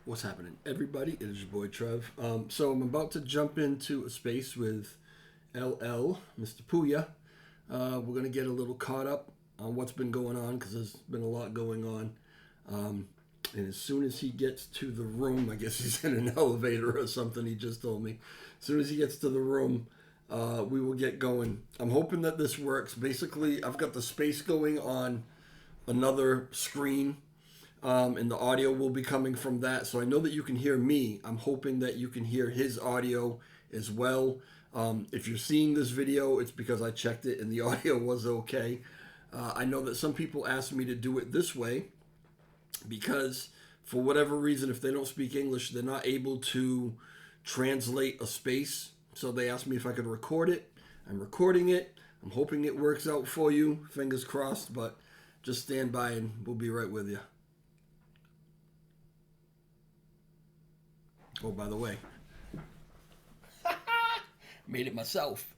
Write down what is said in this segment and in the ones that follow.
What's happening, everybody? It is your boy Trev. So I'm about to jump into a space with LL, Mr. Puya. We're gonna get a little caught up on what's been going on because there's been a lot going on. And as soon as he gets to the room, I guess he's in an elevator or something. He just told me. As soon as he gets to the room, we will get going. I'm hoping that this works. Basically, I've got the space going on another screen, and the audio will be coming from that. So I know that you can hear me. I'm hoping that you can hear his audio as well. If you're seeing this video, it's because I checked it and the audio was okay. I know that some people ask me to do it this way because, for whatever reason, if they don't speak English, they're not able to translate a space. So they asked me if I could record it. I'm recording it. I'm hoping it works out for you. Fingers crossed, but just stand by and we'll be right with you. Oh, by the way, made it myself.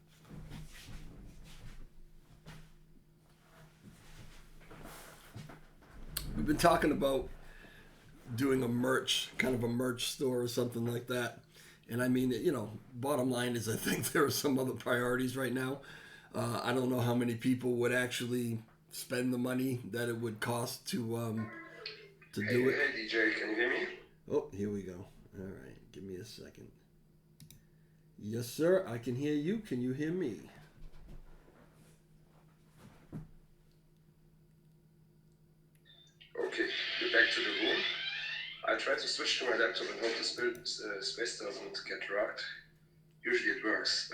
We've been talking about doing a merch, kind of a merch store or something like that. And I mean, bottom line is I think there are some other priorities right now. I don't know how many people would actually spend the money that it would cost to do it. Hey DJ, can you hear me? Oh, here we go. All right, give me a second. Yes, sir, I can hear you. Can you hear me? Okay, we're back to the room. I tried to switch to my laptop and hope the space doesn't get rocked. Usually it works.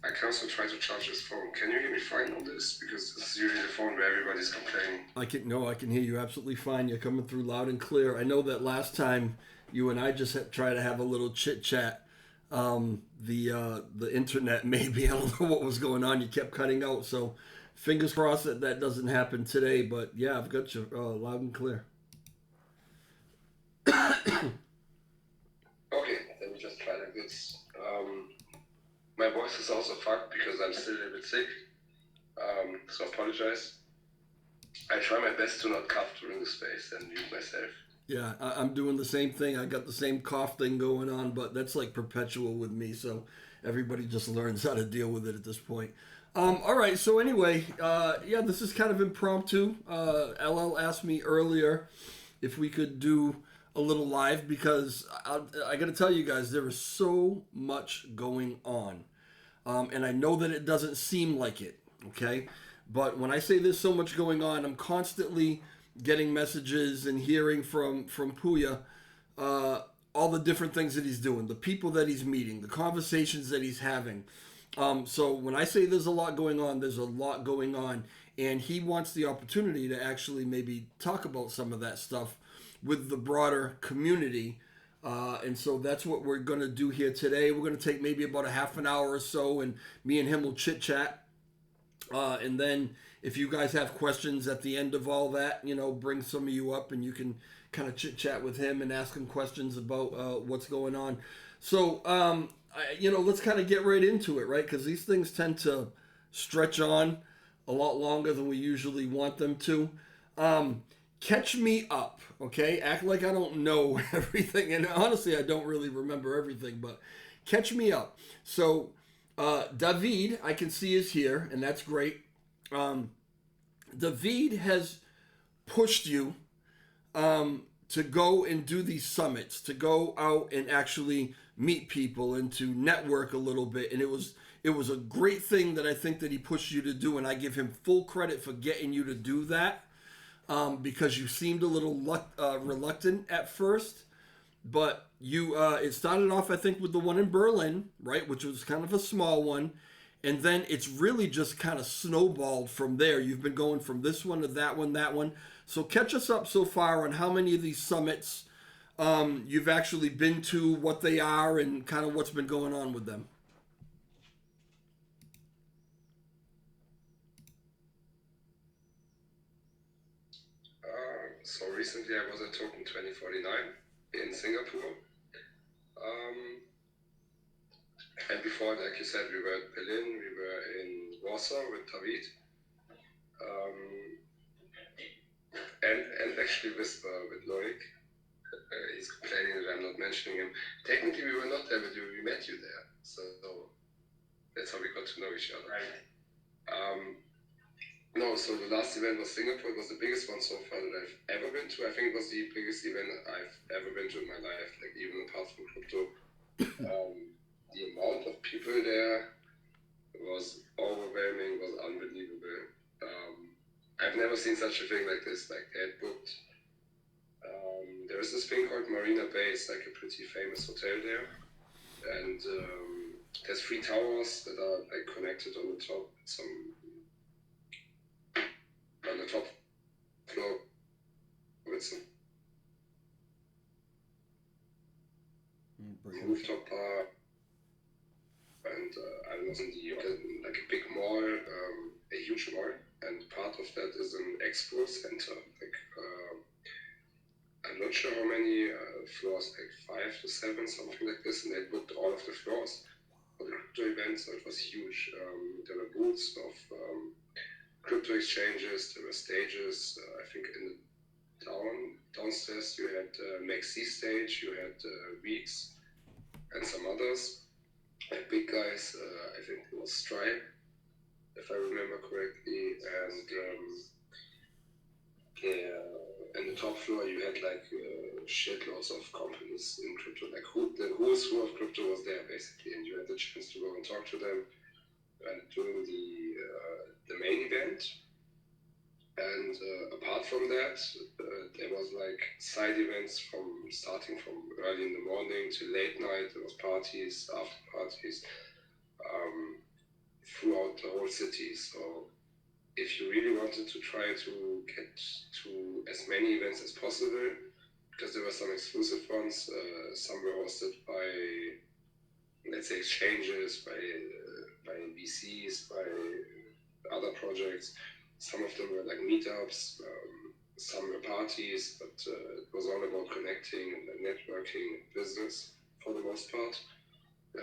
I can also try to charge this phone. Can you hear me fine on this? Because this is usually the phone where everybody's complaining. I can hear you absolutely fine. You're coming through loud and clear. I know that last time you and I just tried to have a little chit chat. The internet maybe, I don't know what was going on. You kept cutting out. So fingers crossed that doesn't happen today. But yeah, I've got you loud and clear. Okay, let me just try like this. My voice is also fucked because I'm still a little bit sick, so I apologize. I try my best to not cough during the space and mute myself. Yeah, I'm doing the same thing. I got the same cough thing going on, but that's like perpetual with me, so everybody just learns how to deal with it at this point. All right, so anyway, yeah, this is kind of impromptu. LL asked me earlier if we could do a little live because I got to tell you guys, there is so much going on. And I know that it doesn't seem like it, okay? But when I say there's so much going on, I'm constantly getting messages and hearing from Puya all the different things that he's doing, the people that he's meeting, the conversations that he's having. So when I say there's a lot going on, there's a lot going on. And he wants the opportunity to actually maybe talk about some of that stuff with the broader community. And so that's what we're going to do here today. We're going to take maybe about a half an hour or so, and me and him will chit-chat. And then if you guys have questions at the end of all that, bring some of you up and you can kind of chit-chat with him and ask him questions about what's going on. So, let's kind of get right into it, right? Because these things tend to stretch on a lot longer than we usually want them to. Catch me up, okay? Act like I don't know everything. And honestly, I don't really remember everything, but catch me up. So, David, I can see is here, and that's great. David has pushed you to go and do these summits, to go out and actually meet people and to network a little bit. And it was a great thing that I think that he pushed you to do, and I give him full credit for getting you to do that. Because you seemed a little reluctant at first, but it started off, I think, with the one in Berlin, right, which was kind of a small one, and then it's really just kind of snowballed from there. You've been going from this one to that one. So catch us up so far on how many of these summits you've actually been to, what they are, and kind of what's been going on with them. So recently I was at Token 2049 in Singapore. And before, like you said, we were at Berlin, we were in Warsaw with David. And actually with Loic. He's complaining that I'm not mentioning him. Technically, we were not there, but we met you there. So that's how we got to know each other. Right. No, so the last event was Singapore. It was the biggest one so far that I've ever been to. I think it was the biggest event I've ever been to in my life, like even apart from crypto. The amount of people there was overwhelming, was unbelievable. I've never seen such a thing like this. Like they had booked. There is this thing called Marina Bay. It's like a pretty famous hotel there, and there's 3 towers that are like connected on the top. On the top floor with some rooftop bar, and I was in like a big mall, a huge mall, and part of that is an expo center. Like I'm not sure how many floors, like 5 to 7, something like this, and they booked all of the floors for the crypto event, so it was huge. There were booths of crypto exchanges, there were stages. I think in the downstairs you had Maxi stage, you had Weeks and some others, like big guys. I think it was Stripe, if I remember correctly, and in the top floor you had like shitloads of companies in crypto, like the who's who of crypto was there basically, and you had the chance to go and talk to them during the main event. And apart from that, there was like side events starting from early in the morning to late night. There was parties, after parties, throughout the whole city. So if you really wanted to try to get to as many events as possible, because there were some exclusive ones, some were hosted by, let's say, exchanges, by VCs, by other projects. Some of them were like meetups, some were parties, but it was all about connecting and networking business for the most part.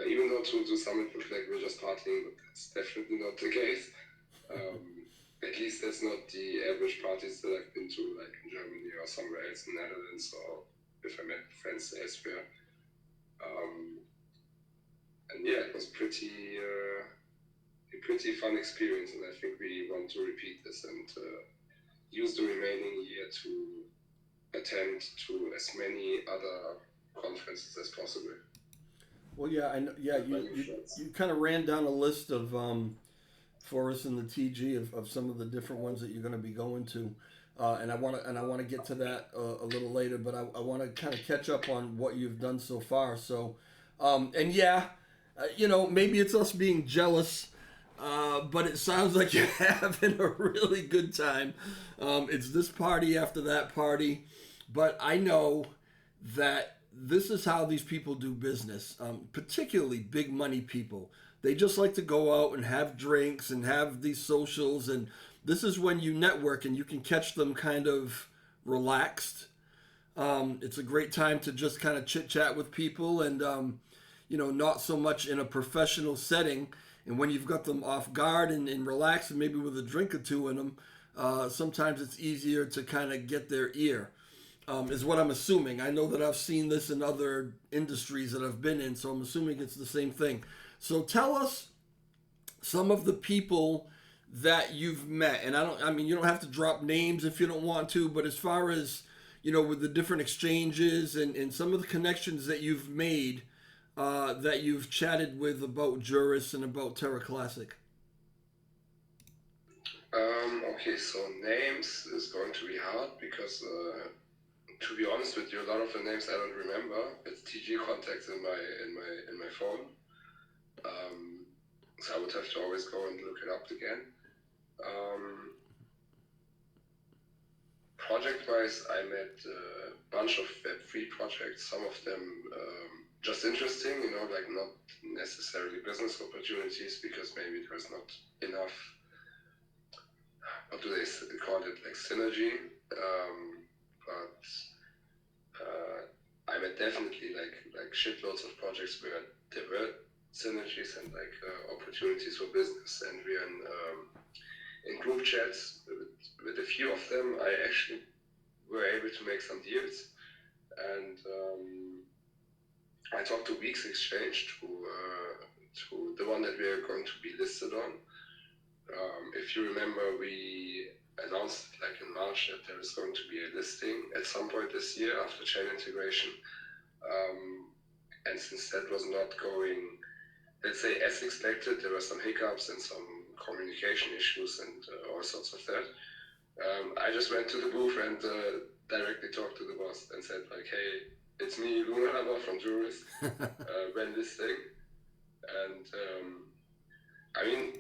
Even though to some it looked like we're just partying, but that's definitely not the case. At least that's not the average parties that I've been to, like in Germany or somewhere else in the Netherlands, or if I met friends elsewhere. And yeah, it was a pretty fun experience, and I think we want to repeat this and use the remaining year to attend to as many other conferences as possible. Well, yeah, I know, yeah, you kind of ran down a list of for us in the TG of some of the different ones that you're going to be going to, and I want to get to that a little later, but I want to kind of catch up on what you've done so far. So, and yeah, maybe it's us being jealous. But it sounds like you're having a really good time. It's this party after that party. But I know that this is how these people do business, particularly big money people. They just like to go out and have drinks and have these socials. And this is when you network and you can catch them kind of relaxed. It's a great time to just kind of chit chat with people and, not so much in a professional setting. And when you've got them off guard and relaxed and maybe with a drink or two in them, sometimes it's easier to kind of get their ear, is what I'm assuming. I know that I've seen this in other industries that I've been in, so I'm assuming it's the same thing. So tell us some of the people that you've met. And you don't have to drop names if you don't want to, but as far as, with the different exchanges and some of the connections that you've made, that you've chatted with about JURIS and about Terra Classic. Okay, so names is going to be hard because, to be honest with you, a lot of the names I don't remember. It's TG contacts in my phone, so I would have to always go and look it up again. Project-wise, I met a bunch of Web3 projects. Some of them just interesting, like not necessarily business opportunities because maybe there's not enough, what do they call it, like synergy. But I met definitely like shitloads of projects where there were synergies and like opportunities for business, and we are in group chats with a few of them. I actually were able to make some deals. and I talked to Weeks Exchange, to the one that we are going to be listed on. If you remember, we announced like in March that there is going to be a listing at some point this year after chain integration. And since that was not going, let's say, as expected, there were some hiccups and some communication issues and all sorts of that. I just went to the booth and directly talked to the boss and said like, hey, it's me, Luna from JURIS, when listing. And I mean,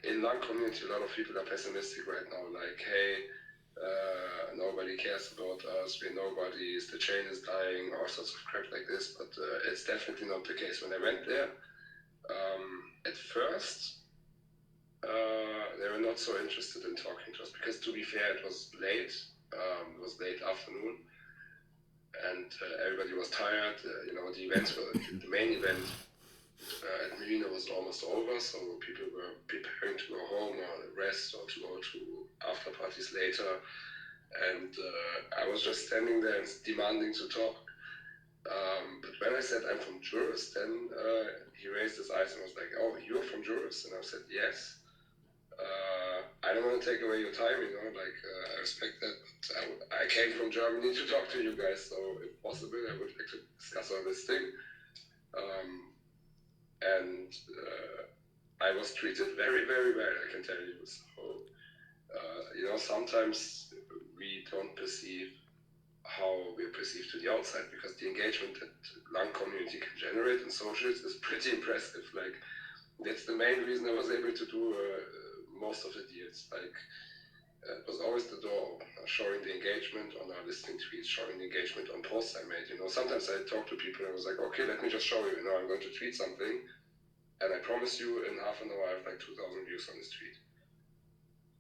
in Lung community, a lot of people are pessimistic right now. Like, hey, nobody cares about us. We're nobodies. The chain is dying. All sorts of crap like this. But it's definitely not the case. When I went there, at first, they were not so interested in talking to us because, to be fair, it was late. It was late afternoon, and everybody was tired. The events were the main event. At Marina was almost over, so people were preparing to go home or rest or to go to after parties later. And I was just standing there and demanding to talk. But when I said I'm from JURIS, then he raised his eyes and was like, "Oh, you're from JURIS?" And I said, "Yes. I don't want to take away your time, I respect that, but I came from Germany to talk to you guys, so if possible, I would like to discuss our listing." And I was treated very, very well, I can tell you. So, sometimes we don't perceive how we're perceived to the outside, because the engagement that Lung community can generate in socials is pretty impressive. Like, that's the main reason I was able to do most of the deals. Like, it was always the door open, showing the engagement on our listing tweets, showing the engagement on posts I made. Sometimes I talk to people and I was like, okay, let me just show you, I'm going to tweet something, and I promise you in half an hour I have like 2,000 views on this tweet.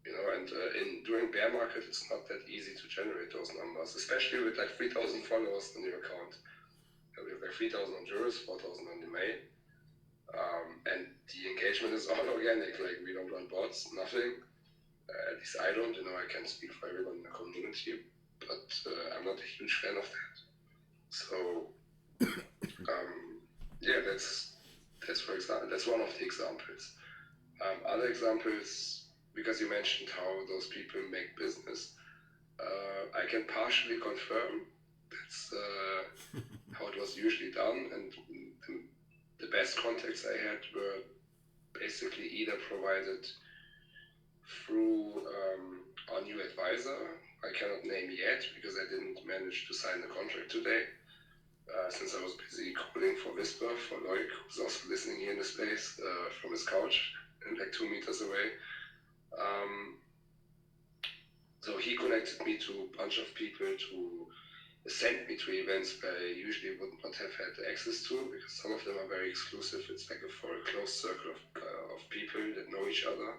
And during bear market, it's not that easy to generate those numbers, especially with like 3,000 followers on your account. We have like 3,000 on JURIS, 4,000 on the main. And the engagement is all organic, like we don't run bots, nothing. At least I don't, I can't speak for everyone in the community, but I'm not a huge fan of that. So, that's for example, that's one of the examples. Other examples, because you mentioned how those people make business, I can partially confirm that's how it was usually done, and the best contacts I had were basically either provided through our new advisor. I cannot name yet because I didn't manage to sign the contract today, since I was busy calling for Whisper, for Loic, who's also listening here in the space from his couch and like 2 meters away. So he connected me to a bunch of people to send me to events where I usually would not have had access to, because some of them are very exclusive. It's like for a close circle of people that know each other.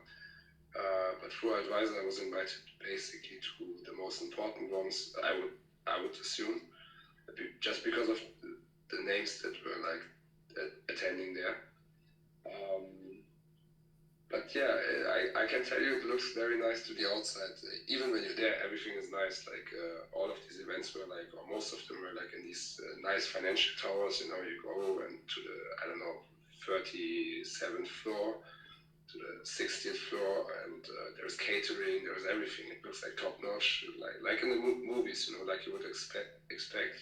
But through our advisor, I was invited basically to the most important ones, I would assume, just because of the names that were like attending there. But yeah, I can tell you it looks very nice to the outside. Even when you're there, everything is nice. Like all of these events were like, or most of them were like in these nice financial towers. You go and to the, 37th floor, to the 60th floor, and there's catering, there's everything. It looks like top notch, like in the movies, like you would expect.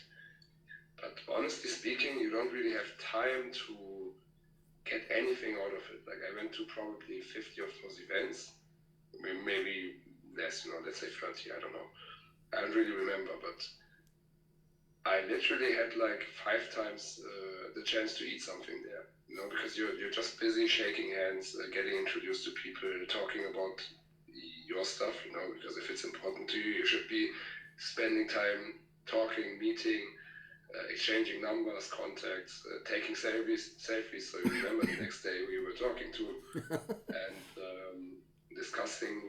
But honestly speaking, you don't really have time to get anything out of it. Like I went to probably 50 of those events, maybe less, let's say 30, I don't know. I don't really remember, but I literally had like 5 times the chance to eat something there, because you're just busy shaking hands, getting introduced to people, talking about your stuff, because if it's important to you, you should be spending time talking, meeting, exchanging numbers, contacts, taking selfies, so you remember the next day we were talking to, and discussing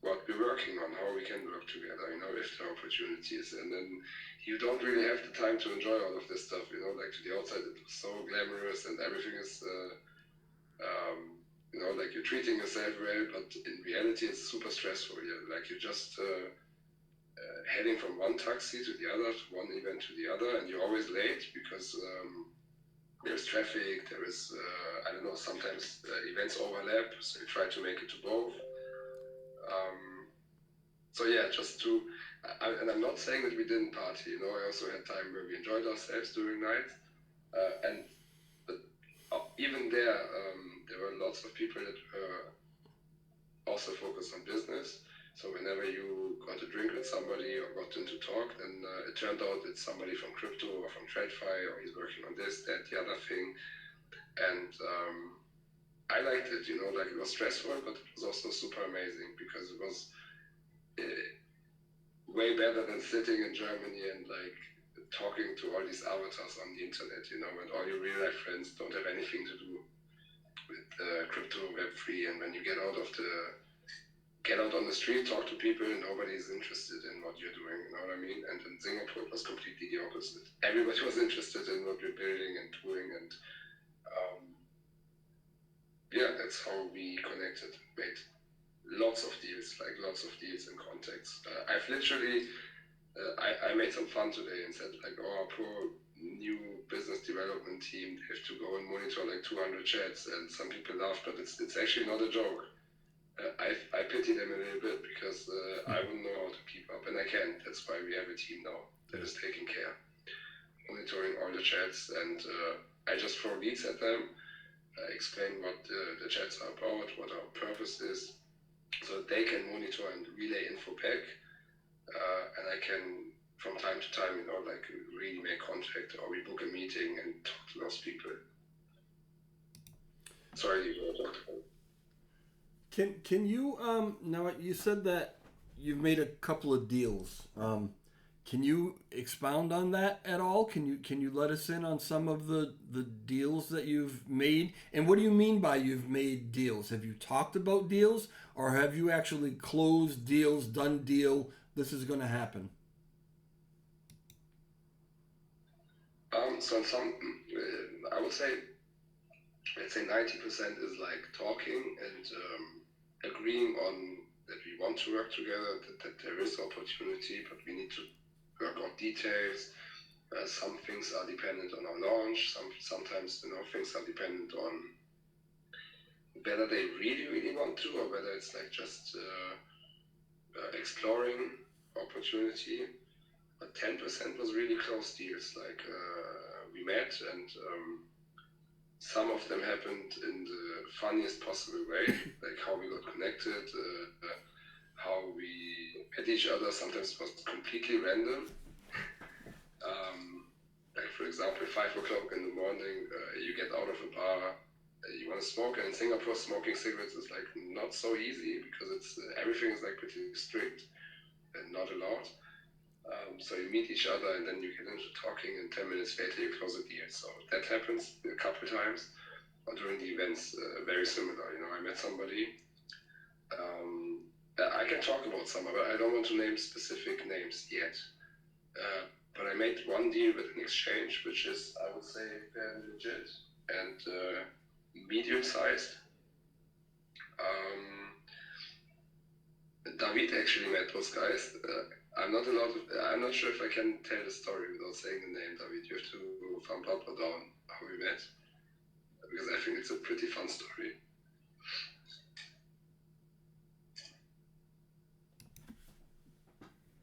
what we're working on, how we can work together, if there are opportunities. And then you don't really have the time to enjoy all of this stuff, like to the outside it was so glamorous and everything is, like you're treating yourself well, but in reality it's super stressful. Like you just heading from one taxi to the other, to one event to the other, and you're always late because there's traffic, there is, I don't know, sometimes events overlap, so you try to make it to both. So yeah, just to, and I'm not saying that we didn't party, you know, I also had time where we enjoyed ourselves during night, but even there were lots of people that also focused on business. So whenever you got a drink with somebody or got into talk, then it turned out it's somebody from crypto or from TradeFi, or he's working on this, that, the other thing. And I liked it, you know, like it was stressful, but it was also super amazing because it was way better than sitting in Germany and like talking to all these avatars on the internet, you know, and all your real life friends don't have anything to do with crypto, Web3, and when you get out on the street, talk to people, nobody's interested in what you're doing, you know what I mean? And in Singapore, it was completely the opposite. Everybody was interested in what we're building and doing, and yeah, that's how we connected, made lots of deals and contacts. I've literally, I made some fun today and said like, oh, our poor new business development team have to go and monitor like 200 chats, and some people laugh, but it's actually not a joke. I pity them a little bit because I wouldn't know how to keep up, and I can't. That's why we have a team now that is taking care, monitoring all the chats, and I just throw leads at them, explain what the chats are about, what our purpose is, so that they can monitor and relay info back, and I can, from time to time, you know, like really make contact, or we book a meeting and talk to those people. Sorry, you talked about. Can you now you said that you've made a couple of deals. Can you expound on that at all? Can you let us in on some of the deals that you've made? And what do you mean by you've made deals? Have you talked about deals, or have you actually closed deals, done deal? This is going to happen. So some, I would say, let's say 90% is like talking and agreeing on that we want to work together, that there is opportunity, but we need to work on details. Some things are dependent on our launch. Sometimes, you know, things are dependent on whether they really want to, or whether it's like just exploring opportunity. But 10% was really close deals. Like we met, and some of them happened in the funniest possible way, like how we got connected, how we met each other. Sometimes it was completely random. Like for example, 5 o'clock in the morning, you get out of a bar, you want to smoke, and in Singapore, smoking cigarettes is like not so easy because it's everything is like pretty strict and not allowed. So you meet each other, and then you get into talking, and 10 minutes later you close a deal. So that happens a couple of times. Or during the events, very similar. You know, I met somebody. I can talk about some, but I don't want to name specific names yet. But I made one deal with an exchange, which is, I would say, fairly legit and medium-sized. David actually met those guys. I'm not sure if I can tell the story without saying the name, David. You have to thumb up or down how we met, because I think it's a pretty fun story.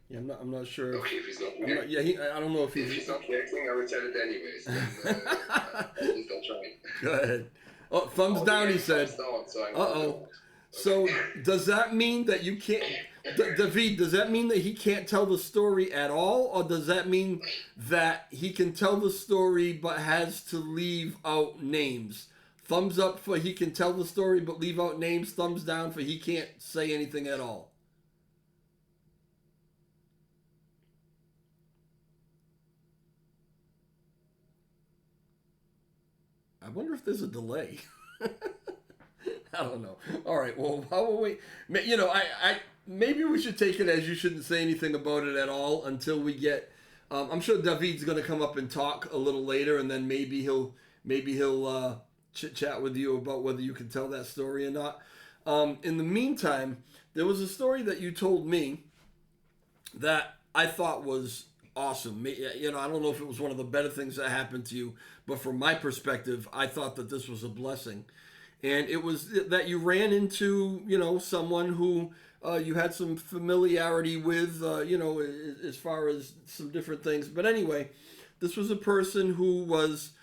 Yeah, I'm not sure. Okay, if he's not I don't know if he's not reacting, I will tell it anyways. Then, at least I'll try. Go ahead. Oh, thumbs down, he said. Uh-oh. So does that mean that you can't, David, does that mean that he can't tell the story at all? Or does that mean that he can tell the story but has to leave out names? Thumbs up for he can tell the story but leave out names. Thumbs down for he can't say anything at all. I wonder if there's a delay. I don't know. All right. Well, while we wait, you know, I maybe we should take it as you shouldn't say anything about it at all until we get. I'm sure David's going to come up and talk a little later, and then maybe he'll chit chat with you about whether you can tell that story or not. In the meantime, there was a story that you told me that I thought was awesome. You know, I don't know if it was one of the better things that happened to you, but from my perspective, I thought that this was a blessing. And it was that you ran into, you know, someone who you had some familiarity with, you know, as far as some different things. But anyway, this was a person who was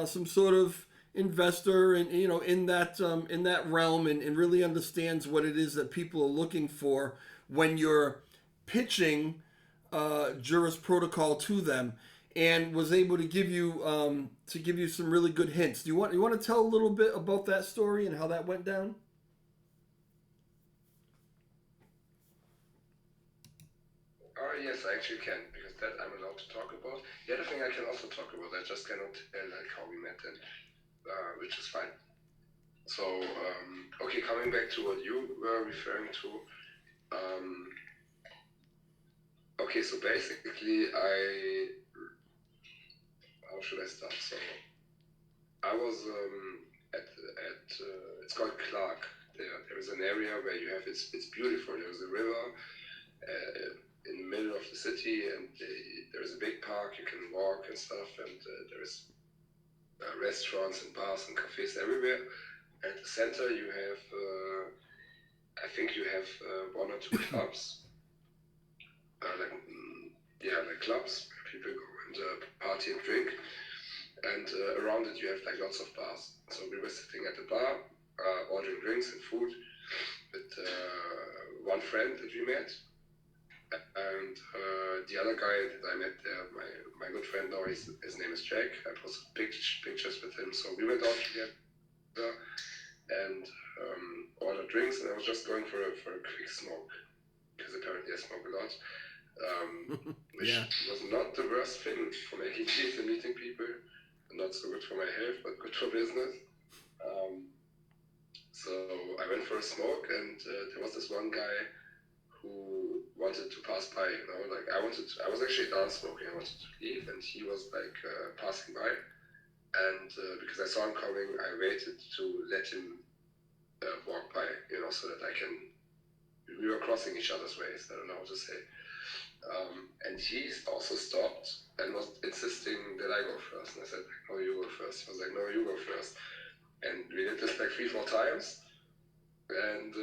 some sort of investor, and you know, in that realm, and really understands what it is that people are looking for when you're pitching Juris protocol to them, and was able to give you some really good hints. You want to tell a little bit about that story and how that went down? Yes, I actually can, because that I'm allowed to talk about. The other thing I can also talk about, I just cannot tell like how we met and which is fine. So, okay, coming back to what you were referring to. Um, okay, so basically, how should I start? So, I was it's called Clark. There is an area where you have it's beautiful. There is a river in the middle of the city, and there is a big park. You can walk and stuff, and there is restaurants and bars and cafes everywhere. At the center, you have I think you have one or two clubs, like clubs where people go and party and drink. And around it you have like lots of bars. So we were sitting at the bar, ordering drinks and food with one friend that we met, and the other guy that I met there, my good friend now, his name is Jack. I posted pictures with him. So we went out together and ordered drinks, and I was just going for a quick smoke, because apparently I smoke a lot. Which Yeah. was not the worst thing for making deals and meeting people. Not so good for my health, but good for business. So I went for a smoke, and there was this one guy who wanted to pass by. You know, like I was actually done smoking. I wanted to leave, and he was like passing by. And because I saw him coming, I waited to let him walk by. You know, so that we were crossing each other's ways. I don't know how to say. And he also stopped and was insisting that I go first. And I said, no, you go first. He was like, no, you go first. And we did this like 3-4 times. And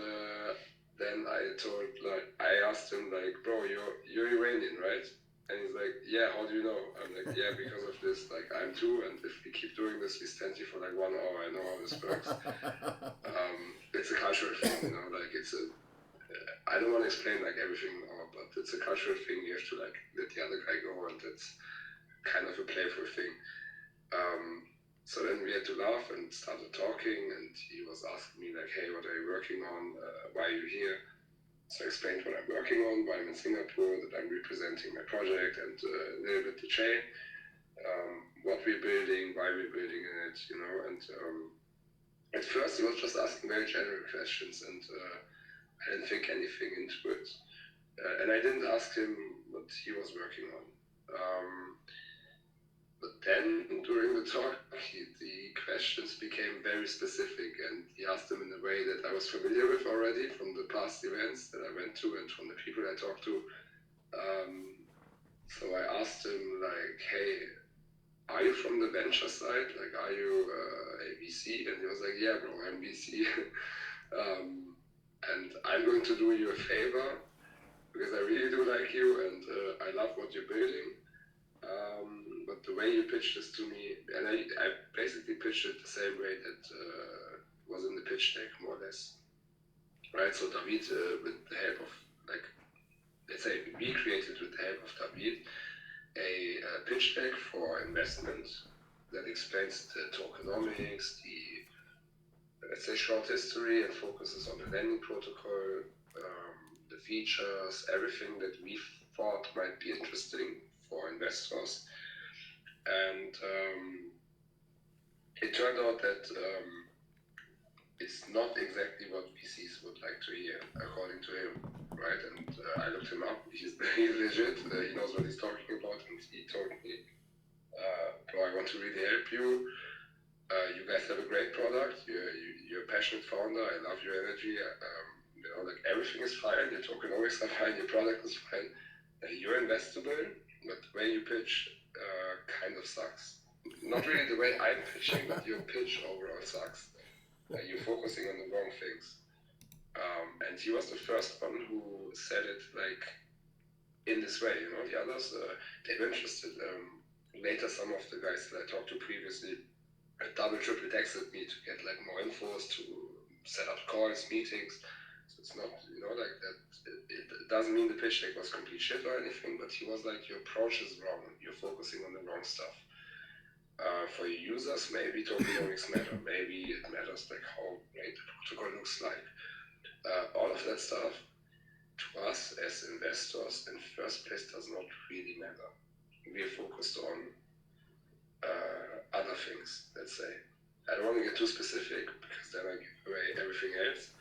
then I asked him like, bro, you're Iranian, right? And he's like, yeah, how do you know? I'm like, yeah, because of this. Like, I'm too. And if we keep doing this, we stand here for like 1 hour. I know how this works. It's a cultural thing, you know, like I don't want to explain like everything now, but it's a cultural thing. You have to like let the other guy go, and it's kind of a playful thing. So then we had to laugh and started talking, and he was asking me like, hey, what are you working on? Why are you here? So I explained what I'm working on, why I'm in Singapore, that I'm representing my project, and a little bit the chain, what we're building, why we're building it, you know. And at first he was just asking very general questions, and I didn't think anything into it. And I didn't ask him what he was working on. But then during the talk, the questions became very specific, and he asked them in a way that I was familiar with already from the past events that I went to and from the people I talked to. So I asked him like, hey, are you from the venture side? Like, are you a VC? And he was like, yeah, bro, I'm VC. And I'm going to do you a favor, because I really do like you, and I love what you're building. But the way you pitched this to me, and I basically pitched it the same way that was in the pitch deck, more or less. Right, so David, with the help of, like, let's say we created with the help of David a pitch deck for investment that explains the tokenomics, the, let's say, short history, and focuses on the lending protocol, the features, everything that we thought might be interesting for investors. And it turned out that it's not exactly what VCs would like to hear, according to him, right? And I looked him up. He's legit. He knows what he's talking about, and he told me, bro, I want to really help you. You guys have a great product. You're a passionate founder. I love your energy. You know, like everything is fine. Your tokenomics are fine. Your product is fine. you're investable, but the way you pitch kind of sucks. Not really the way I'm pitching, but your pitch overall sucks. You're focusing on the wrong things. And he was the first one who said it like in this way. The others, they were interested. Later, some of the guys that I talked to previously double, triple texted me to get like more infos, to set up calls, meetings. So it's not, like that. It doesn't mean the pitch deck was complete shit or anything, but he was like, your approach is wrong. You're focusing on the wrong stuff. For your users, maybe tokenomics matter. Maybe it matters like how great the protocol looks like. All of that stuff to us as investors in first place does not really matter. We are focused on other things, let's say. I don't want to get too specific because then I give away everything else.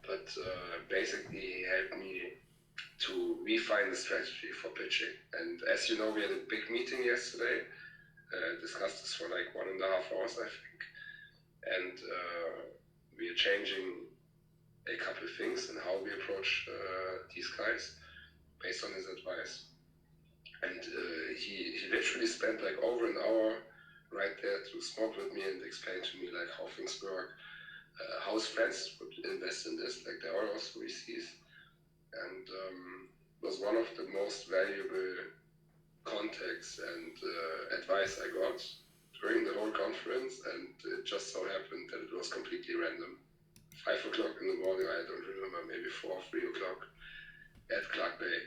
But basically, he helped me to refine the strategy for pitching. And as you know, we had a big meeting yesterday. Discussed this for like 1.5 hours, I think. And we are changing a couple of things in how we approach these guys based on his advice. And he literally spent like over an hour right there to smoke with me and explain to me like how things work, how his friends would invest in this, like they are also VCs. And was one of the most valuable contacts and advice I got during the whole conference, and it just so happened that it was completely random. 5 o'clock in the morning, I don't remember, maybe 4 or 3 o'clock at Clark Bay.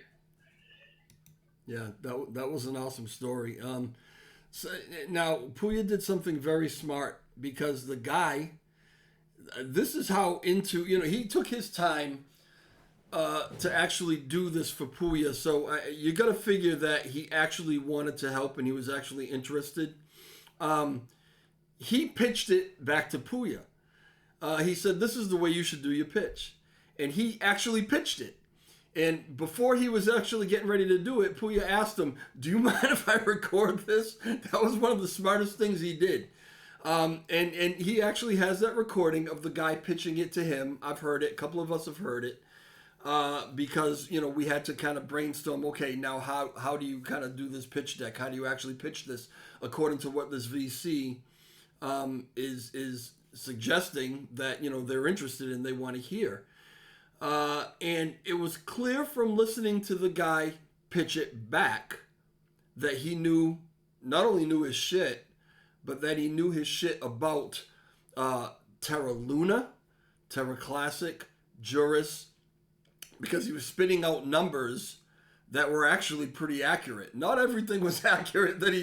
Yeah, that was an awesome story. So now Puya did something very smart, because the guy, this is how into, he took his time to actually do this for Puya. So you got to figure that he actually wanted to help and he was actually interested. He pitched it back to Puya. He said, this is the way you should do your pitch. And he actually pitched it. And before he was actually getting ready to do it, Puya asked him, do you mind if I record this? That was one of the smartest things he did. And he actually has that recording of the guy pitching it to him. I've heard it. A couple of us have heard it. Because, we had to kind of brainstorm, okay, now how do you kind of do this pitch deck? How do you actually pitch this according to what this VC is suggesting that, they're interested in, they want to hear. And it was clear from listening to the guy pitch it back that he not only knew his shit, but that he knew his shit about Terra Luna, Terra Classic, JURIS, because he was spitting out numbers that were actually pretty accurate. Not everything was accurate that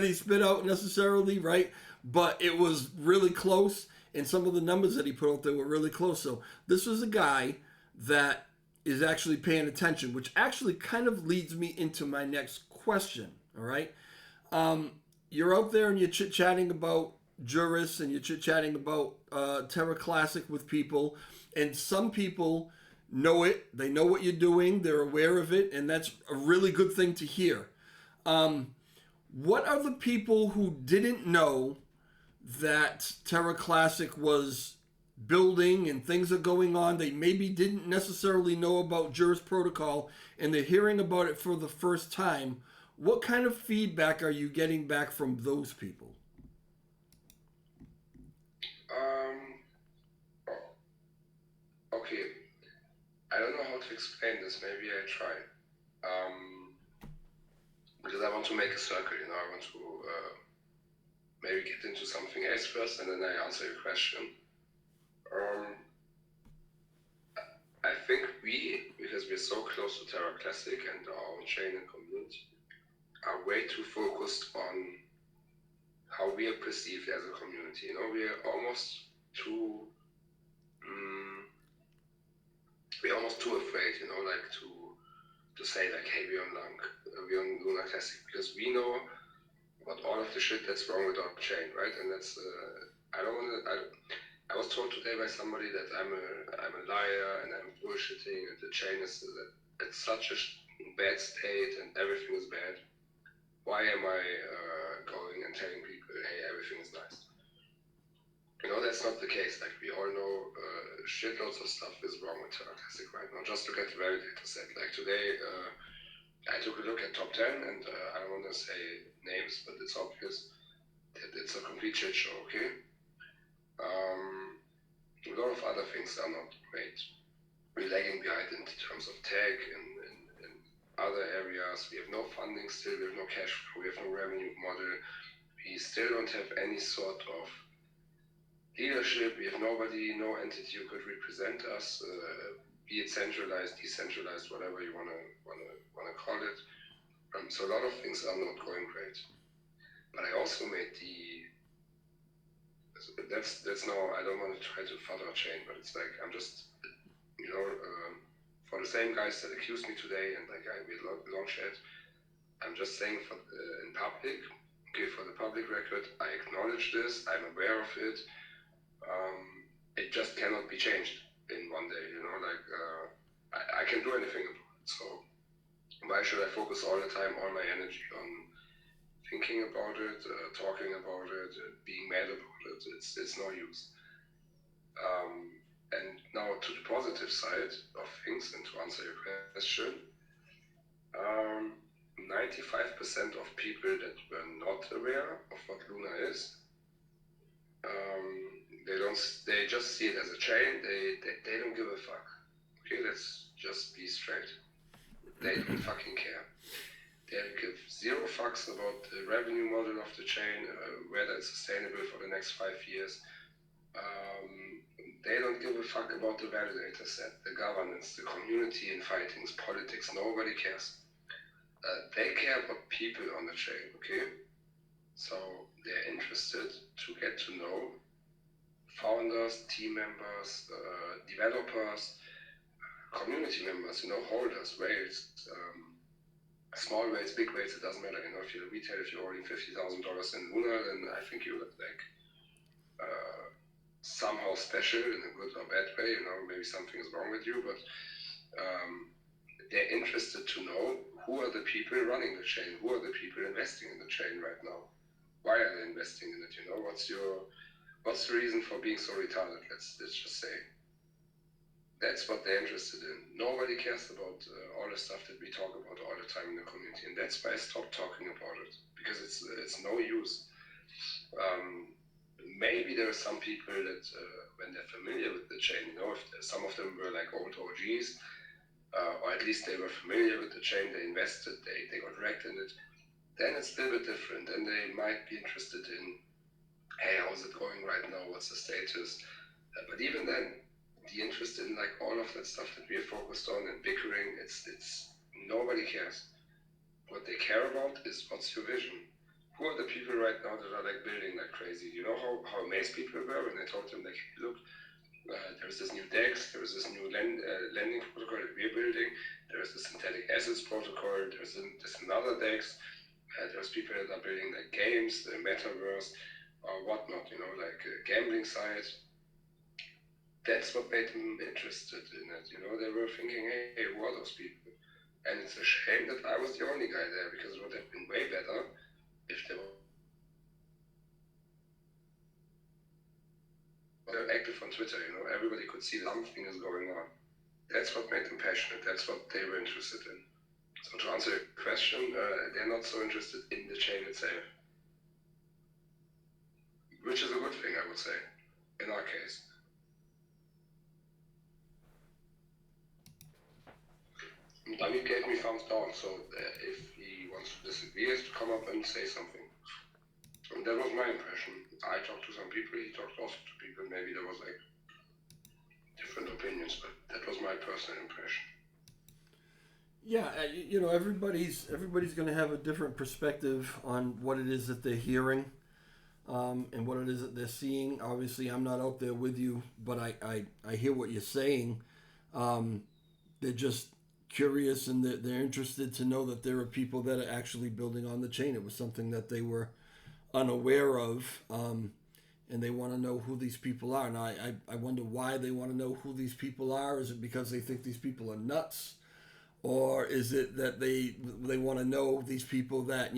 he spit out necessarily, right? But it was really close, and some of the numbers that he put out there were really close. So this was a guy that is actually paying attention, which actually kind of leads me into my next question, all right? You're out there and you're chit-chatting about JURIS and you're chit-chatting about Terra Classic with people, and some people know it, they know what you're doing, they're aware of it, and that's a really good thing to hear. What are the people who didn't know that Terra Classic was building and things are going on? They maybe didn't necessarily know about JURIS protocol and they're hearing about it for the first time. What kind of feedback are you getting back from those people? Okay. I don't know how to explain this. Maybe I try. Because I want to make a circle, I want to maybe get into something else first and then I answer your question. I think because we're so close to Terra Classic and our own chain and community, are way too focused on how we are perceived as a community. We are almost too afraid, like to say like, hey, we're on Luna Classic, because we know about all of the shit that's wrong with our chain, right? And that's I was told today by somebody that I'm a liar and I'm bullshitting and the chain is at such a bad state and everything is bad. Why am I going and telling people, hey, everything is nice? That's not the case. Like, we all know shitloads of stuff is wrong with Terra Classic right now. Just look at the validator set. Like, today, I took a look at top 10, and I don't want to say names, but it's obvious that it's a complete shit show, okay? A lot of other things are not great. We're lagging behind in terms of tech and other areas. We have no funding still, we have no cash flow, we have no revenue model. We still don't have any sort of leadership. We have nobody, no entity who could represent us, be it centralized, decentralized, whatever you wanna call it. So a lot of things are not going great. But I also made that's now, I don't want to try to further chain, but it's like I'm just for the same guys that accused me today, and like we had long chat, I'm just saying in public, okay, for the public record, I acknowledge this, I'm aware of it. It just cannot be changed in one day, like I can't do anything about it. So why should I focus all the time, all my energy on thinking about it, talking about it, being mad about it? It's no use. And now to the positive side of things, and to answer your question, 95% of people that were not aware of what Luna is, they just see it as a chain. They don't give a fuck. Okay, let's just be straight. They don't fucking care. They give zero fucks about the revenue model of the chain, whether it's sustainable for the next 5 years. They don't give a fuck about the validator set, the governance, the community in fightings, politics. Nobody cares. They care about people on the chain, okay? So they're interested to get to know founders, team members, developers, community members, holders, whales, small whales, big whales, it doesn't matter. If you're retail, if you're holding $50,000 in Luna, then I think you're like somehow special in a good or bad way. Maybe something is wrong with you, but they're interested to know who are the people running the chain, who are the people investing in the chain right now. Why are they investing in it? What's the reason for being so retarded? Let's just say. That's what they're interested in. Nobody cares about all the stuff that we talk about all the time in the community, and that's why I stopped talking about it, because it's no use. Maybe there are some people that when they're familiar with the chain, if some of them were like old OGs, or at least they were familiar with the chain, they invested, they got wrecked in it, then it's a little bit different, and they might be interested in, hey, how's it going right now? What's the status? But even then, the interest in like all of that stuff that we are focused on and bickering, it's nobody cares. What they care about is, what's your vision? Who are the people right now that are like building like crazy? You know how amazed people were when I told them like, hey, look, there's this new DEX, there's this new lending protocol that we're building, there's the synthetic assets protocol, there's this another DEX, there's people that are building like games, the metaverse, or whatnot, like gambling sites. That's what made them interested in it. They were thinking, hey, who are those people? And it's a shame that I was the only guy there, because it would have been way better if they were active on Twitter. Everybody could see that something is going on. That's what made them passionate. That's what they were interested in. So to answer your question, they're not so interested in the chain itself, which is a good thing, I would say, in our case. Danny gave me thumbs down, so if he wants to disagree, he has to come up and say something. And that was my impression. I talked to some people, he talked also to people, maybe there was like different opinions, but that was my personal impression. Yeah, everybody's going to have a different perspective on what it is that they're hearing, and what it is that they're seeing. Obviously, I'm not out there with you, but I hear what you're saying. They're just curious, and they're interested to know that there are people that are actually building on the chain. It was something that they were unaware of, and they want to know who these people are. And I wonder why they want to know who these people are. Is it because they think these people are nuts? Or is it that they want to know these people that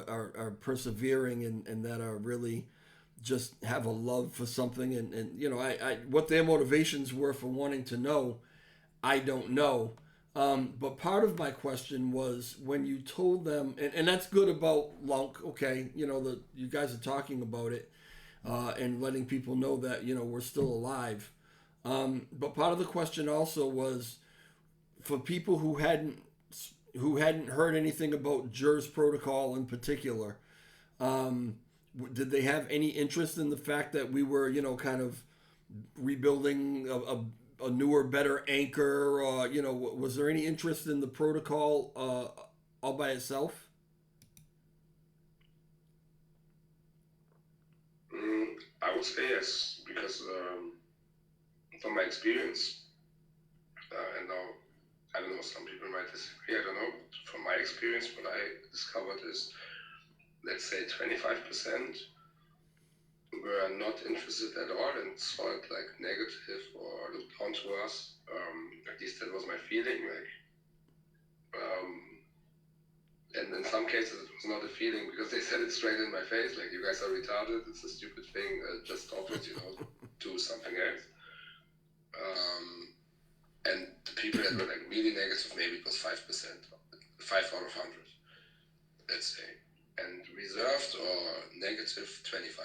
are persevering and that are really just have a love for something, and what their motivations were for wanting to know, I don't know. But part of my question was when you told them, and that's good about Lunk, okay, you guys are talking about it and letting people know that, we're still alive. But part of the question also was for people who hadn't heard anything about JURIS protocol in particular. Did they have any interest in the fact that we were, kind of rebuilding a newer, better anchor? Or, was there any interest in the protocol all by itself? I would say yes, because from my experience, and now I don't know, some people might disagree, I don't know, but from my experience, what I discovered is, let's say 25% were not interested at all and saw it like negative or looked down to us. At least that was my feeling. And in some cases it was not a feeling because they said it straight in my face, like, you guys are retarded, it's a stupid thing, just stop it, do something else. And the people that were like really negative, maybe it was 5%, 5 out of 100, let's say. And reserved or negative 25.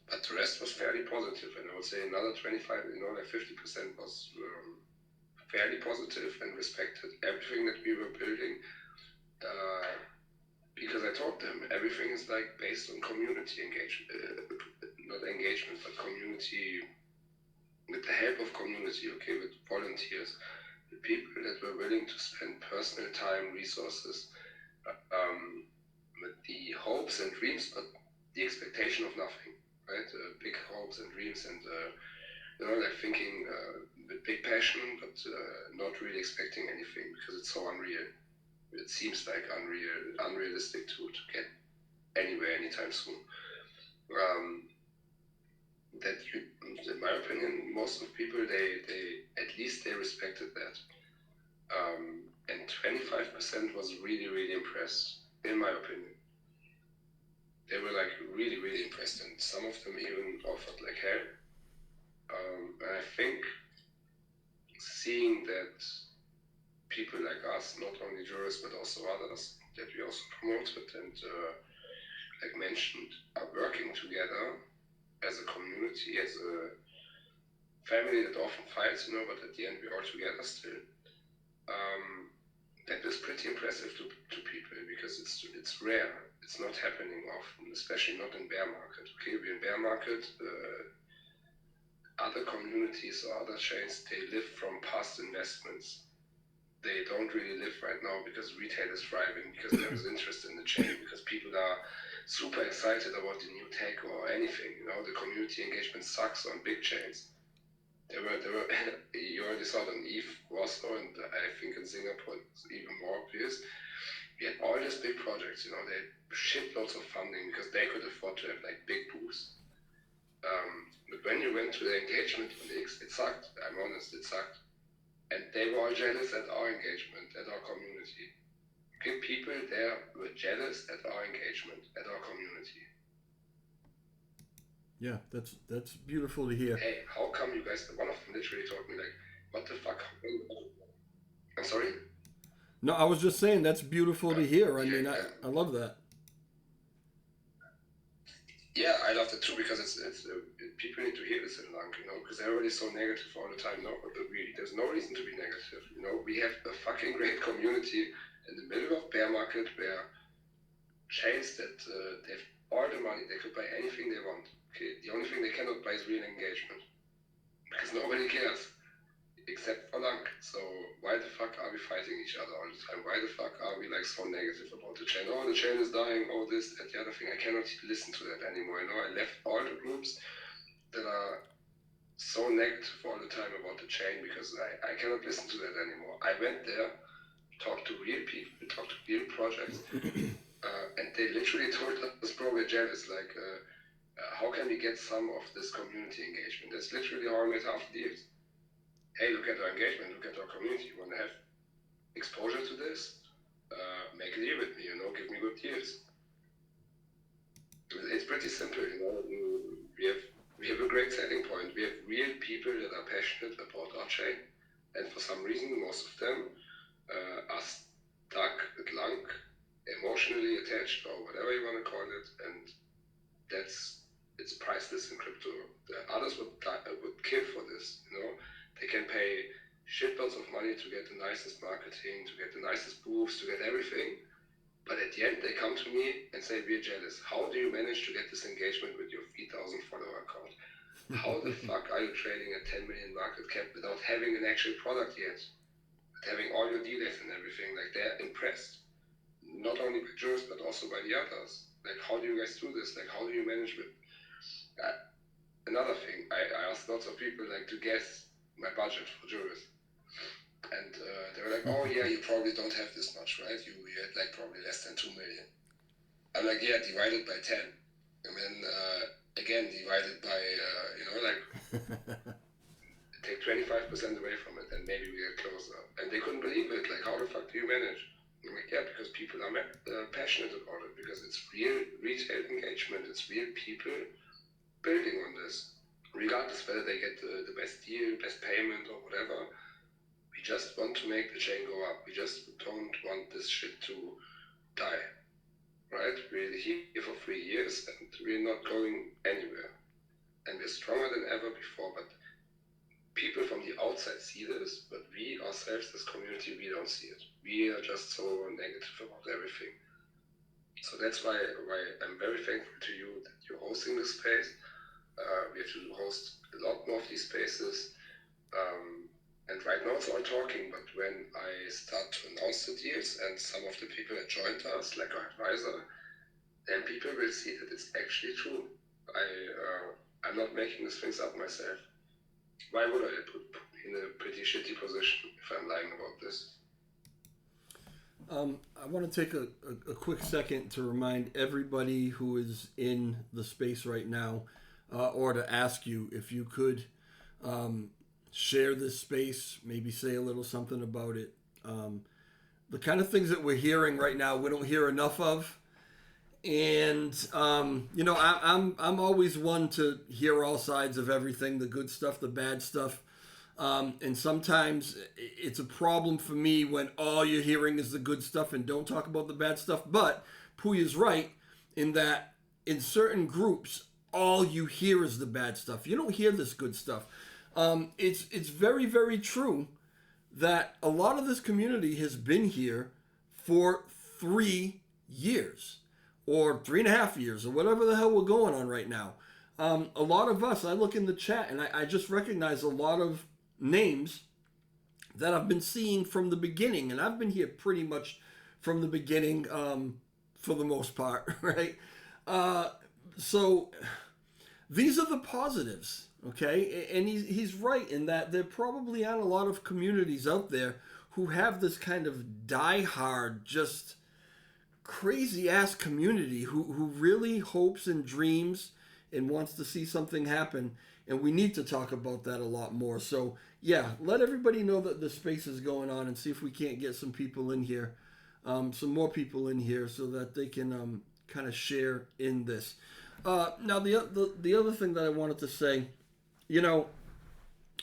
But the rest was fairly positive, and I would say another 25, like 50% was fairly positive and respected everything that we were building. Because I told them everything is like based on community engagement, not engagement, but community, with the help of community, okay, with volunteers, the people that were willing to spend personal time, resources, with the hopes and dreams, but the expectation of nothing, right? Big hopes and dreams, and like thinking with big passion, but not really expecting anything because it's so unreal. It seems like unrealistic to get anywhere anytime soon. That in my opinion, most of people they at least they respected that. And 25% was really, really impressed, in my opinion. They were like really, really impressed, and some of them even offered like help. And I think seeing that people like us, not only JURIS but also others that we also promoted and like mentioned, are working together as a community, as a family that often fights, but at the end we're all together still. That is pretty impressive to people because it's rare. It's not happening often, especially not in bear market. Okay, we're in bear market. Other communities or other chains, they live from past investments. They don't really live right now because retail is thriving, because there is interest in the chain, because people are super excited about the new tech or anything. The community engagement sucks on big chains. There were you already saw it on ETH Warsaw, and I think in Singapore it's even more obvious. We had all these big projects, they shit loads of funding because they could afford to have like big booths. But when you went to the engagement on X, it sucked. I'm honest, it sucked. And they were all jealous at our engagement, at our community. Okay, people there were jealous at our engagement, at our community. Yeah, that's beautiful to hear. Hey, how come you guys? One of them literally told me like, "What the fuck?" I'm sorry. No, I was just saying that's beautiful to hear. I mean, I love that. Yeah, I love it too because it's people need to hear this in Lunk, because everybody's so negative all the time. No, but there's no reason to be negative. We have a fucking great community in the middle of bear market where chains that they have all the money, they could buy anything they want. Okay, the only thing they cannot buy is real engagement because nobody cares except for Lunk. So why the fuck are we fighting each other all the time? Why the fuck are we like so negative about the chain? Oh, the chain is dying. Oh, this, that, the other thing. I cannot listen to that anymore. I left all the groups that are so negative all the time about the chain because I cannot listen to that anymore. I went there, talked to real people, talked to real projects, and they literally told us, bro, we're jealous. Like, how can we get some of this community engagement? That's literally how I made half the deals. Hey, look at our engagement, look at our community. You want to have exposure to this? Make a deal with me, give me good deals. It's pretty simple, We have a great selling point. We have real people that are passionate about our chain, And for some reason, most of them are stuck, lang, emotionally attached, or whatever you want to call it, and it's priceless in crypto. The others would kill for this. They can pay shitloads of money to get the nicest marketing, to get the nicest booths, to get everything. But at the end, they come to me and say, we're jealous. How do you manage to get this engagement with your 3,000 follower account? How the fuck are you trading at 10 million market cap without having an actual product yet? Having all your dealers and everything? Like, they're impressed. Not only by JURIS, but also by the others. Like, how do you guys do this? Like, how do you manage with... Another thing, I asked lots of people, like, to guess my budget for JURIS. And they were like, oh yeah, you probably don't have this much, right? You had like probably less than 2 million. I'm like, yeah, divided by 10. And then again, divided by, take 25% away from it and maybe we get closer. And they couldn't believe it. Like, how the fuck do you manage? I'm like, yeah, because people are passionate about it, because it's real retail engagement. It's real people building on this. Regardless whether they get the best deal, best payment or whatever. We just want to make the chain go up. We just don't want this shit to die, right? We're here for 3 years and we're not going anywhere. And we're stronger than ever before, but people from the outside see this, but we ourselves as community, we don't see it. We are just so negative about everything. So that's why I'm very thankful to you that you're hosting this space. We have to host a lot more of these spaces. And right now it's all talking, but when I start to announce the deals and some of the people that joined us, like our advisor, then people will see that it's actually true. I'm not making these things up myself. Why would I put me in a pretty shitty position if I'm lying about this? I want to take a quick second to remind everybody who is in the space right now, or to ask you if you could share this space, maybe say a little something about it. The kind of things that we're hearing right now, we don't hear enough of. And I'm always one to hear all sides of everything, the good stuff, the bad stuff. And sometimes it's a problem for me when all you're hearing is the good stuff and don't talk about the bad stuff. But Puya's right in that in certain groups, all you hear is the bad stuff. You don't hear this good stuff. It's very, very true that a lot of this community has been here for 3 years or 3.5 years or whatever the hell we're going on right now. A lot of us, I look in the chat and I just recognize a lot of names that I've been seeing from the beginning, and I've been here pretty much from the beginning for the most part, right? So these are the positives. Okay, and he's right in that there probably aren't a lot of communities out there who have this kind of die-hard, just crazy-ass community who really hopes and dreams and wants to see something happen. And we need to talk about that a lot more. So, yeah, let everybody know that the space is going on and see if we can't get some people in here, some more people in here so that they can kind of share in this. Now, the other thing that I wanted to say,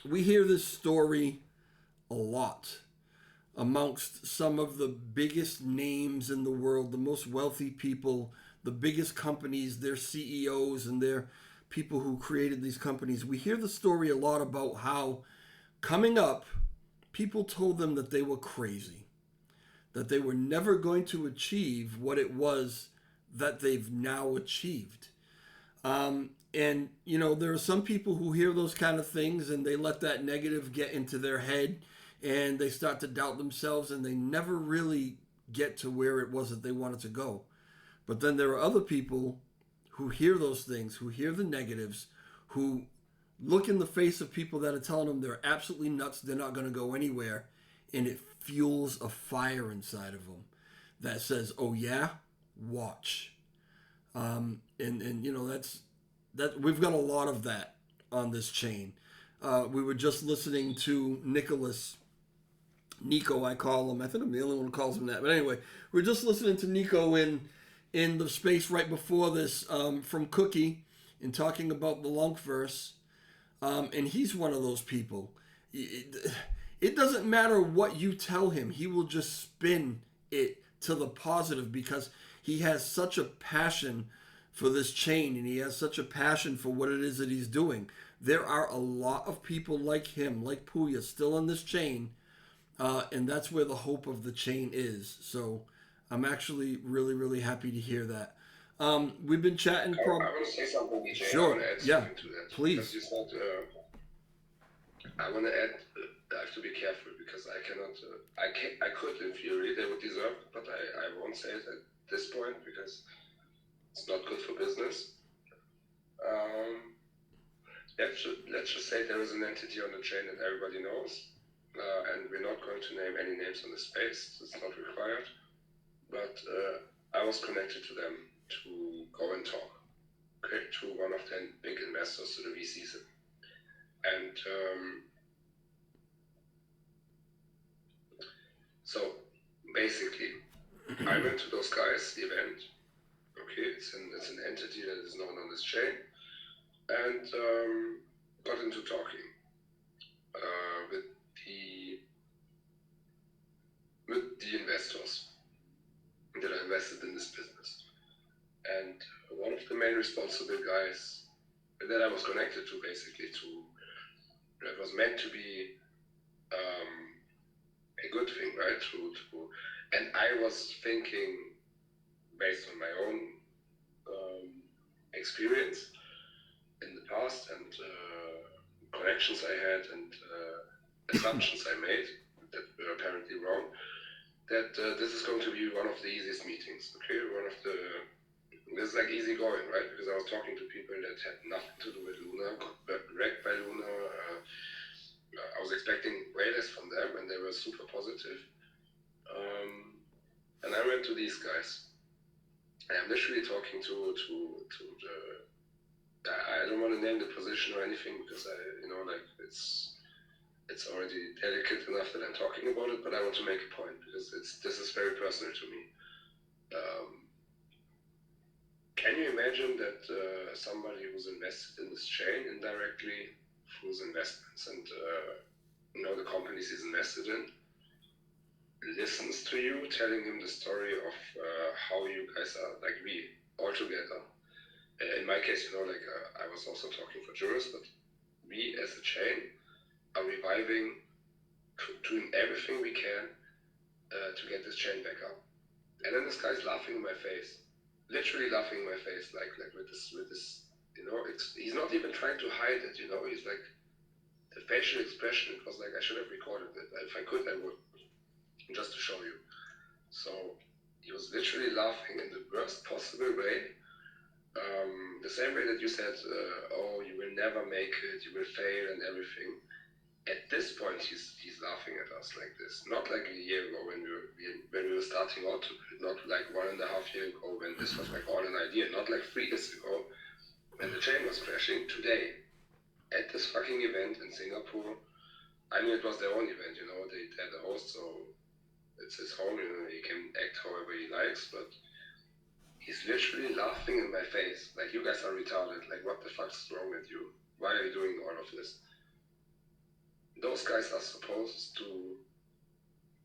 we hear this story a lot amongst some of the biggest names in the world, the most wealthy people, the biggest companies, their CEOs and their people who created these companies. We hear the story a lot about how coming up, people told them that they were crazy, that they were never going to achieve what it was that they've now achieved. And, there are some people who hear those kind of things and they let that negative get into their head and they start to doubt themselves and they never really get to where it was that they wanted to go. But then there are other people who hear those things, who hear the negatives, who look in the face of people that are telling them they're absolutely nuts, they're not going to go anywhere, and it fuels a fire inside of them that says, oh yeah, watch. That we've got a lot of that on this chain. We were just listening to Nico, I call him. I think I'm the only one who calls him that. But anyway, we're just listening to Nico in the space right before this from Cookie and talking about the Lunkverse. And he's one of those people. it doesn't matter what you tell him, he will just spin it to the positive because he has such a passion for this chain and he has such a passion for what it is that he's doing. There are a lot of people like him, like Puya, still on this chain, and that's where the hope of the chain is. So I'm actually really, really happy to hear that. We've been chatting. I want to say something, DJ. I Sure. want to add Yeah. something to that. Please. Because you said, I want to add, I have to be careful because I cannot, I could in theory, they would deserve it, but I won't say it at this point because it's not good for business. Let's just say there is an entity on the chain that everybody knows, and we're not going to name any names on the space. It's not required. But I was connected to them to go and talk, okay, to one of the big investors, to the VCs. And so basically, I went to those guys' event. Okay, it's an entity that is known on this chain, and got into talking with the investors that are invested in this business. And one of the main responsible guys that I was connected to, basically, that was meant to be a good thing, right? And I was thinking, based on my own experience in the past and connections I had and assumptions I made that were apparently wrong, that this is going to be one of the easiest meetings, okay? This is like easy going, right? Because I was talking to people that had nothing to do with Luna, got wrecked by Luna. I was expecting way less from them, and they were super positive. And I went to these guys. And I'm literally talking to the. I don't want to name the position or anything because it's already delicate enough that I'm talking about it. But I want to make a point because this is very personal to me. Can you imagine that somebody who's invested in this chain indirectly through his investments and the companies he's invested in listens to you telling him the story of how you guys are, like we, all together. In my case, I was also talking for JURIS, but we as a chain are reviving, doing everything we can to get this chain back up. And then this guy's laughing in my face. Literally laughing in my face, like with this, he's not even trying to hide it, he's like, the facial expression, it was like, I should have recorded it. If I could, I would, just to show you. So he was literally laughing in the worst possible way. The same way that you said, oh, you will never make it, you will fail and everything. At this point, he's laughing at us like this. Not like a year ago when we were starting out, not like 1.5 years ago when this was like all an idea, not like 3 years ago when the chain was crashing. Today, at this fucking event in Singapore, I mean, it was their own event, they had a host, so it's his home, he can act however he likes, but he's literally laughing in my face, like, you guys are retarded, like, what the fuck's wrong with you? Why are you doing all of this? Those guys are supposed to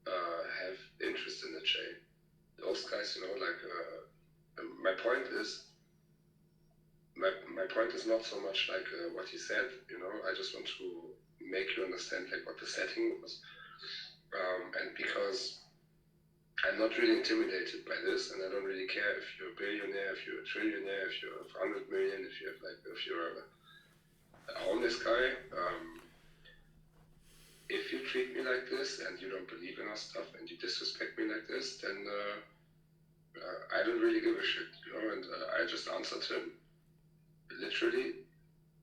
have interest in the chain. Those guys, my point is not so much like what he said. I just want to make you understand like what the setting was, and because I'm not really intimidated by this, and I don't really care if you're a billionaire, if you're a trillionaire, if you're 100 million, if you're a homeless guy. If you treat me like this and you don't believe in our stuff and you disrespect me like this, then I don't really give a shit, and I just answered him literally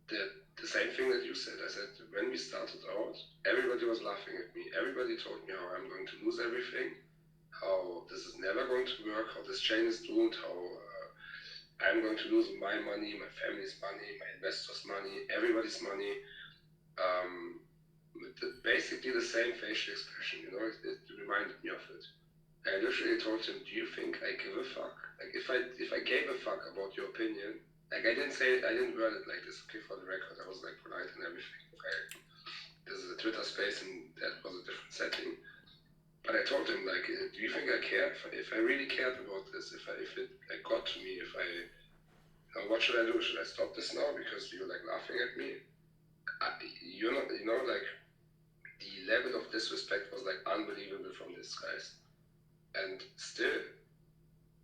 the same thing that you said. I said, when we started out, everybody was laughing at me. Everybody told me how I'm going to lose everything, how this is never going to work, how this chain is doomed, how I'm going to lose my money, my family's money, my investors' money, everybody's money. With basically the same facial expression, it reminded me of it. I literally told him, do you think I give a fuck? Like, if I gave a fuck about your opinion, like, I didn't word it like this, okay, for the record, I was like polite and everything, okay? this is a Twitter space, and that was a different setting. But I told him, like, do you think I care? If I really cared about this, if it like, got to me, what should I do? Should I stop this now because you're like laughing at me? You're not, like, the level of disrespect was like unbelievable from these guys. And still,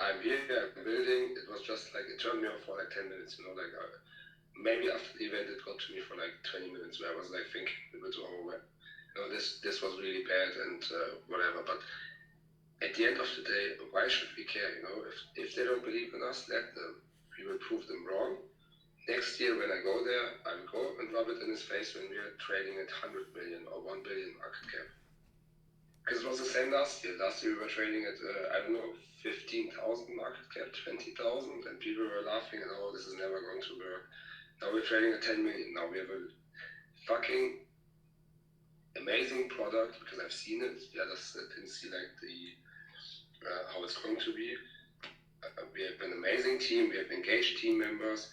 I'm here, I'm building. It was just like, it turned me off for like 10 minutes, like, maybe after the event, it got to me for like 20 minutes where I was like thinking a bit, this was really bad and whatever. But at the end of the day, why should we care? If they don't believe in us, let them. We will prove them wrong. Next year, when I go there, I will go and rub it in his face when we are trading at 100 million or 1 billion market cap. Because it was the same last year. Last year we were trading at 15,000 market cap, 20,000, and people were laughing and this is never going to work. Now we're trading at 10 million. Now we have a fucking amazing product because I've seen it. The others didn't see like how it's going to be. We have an amazing team. We have engaged team members.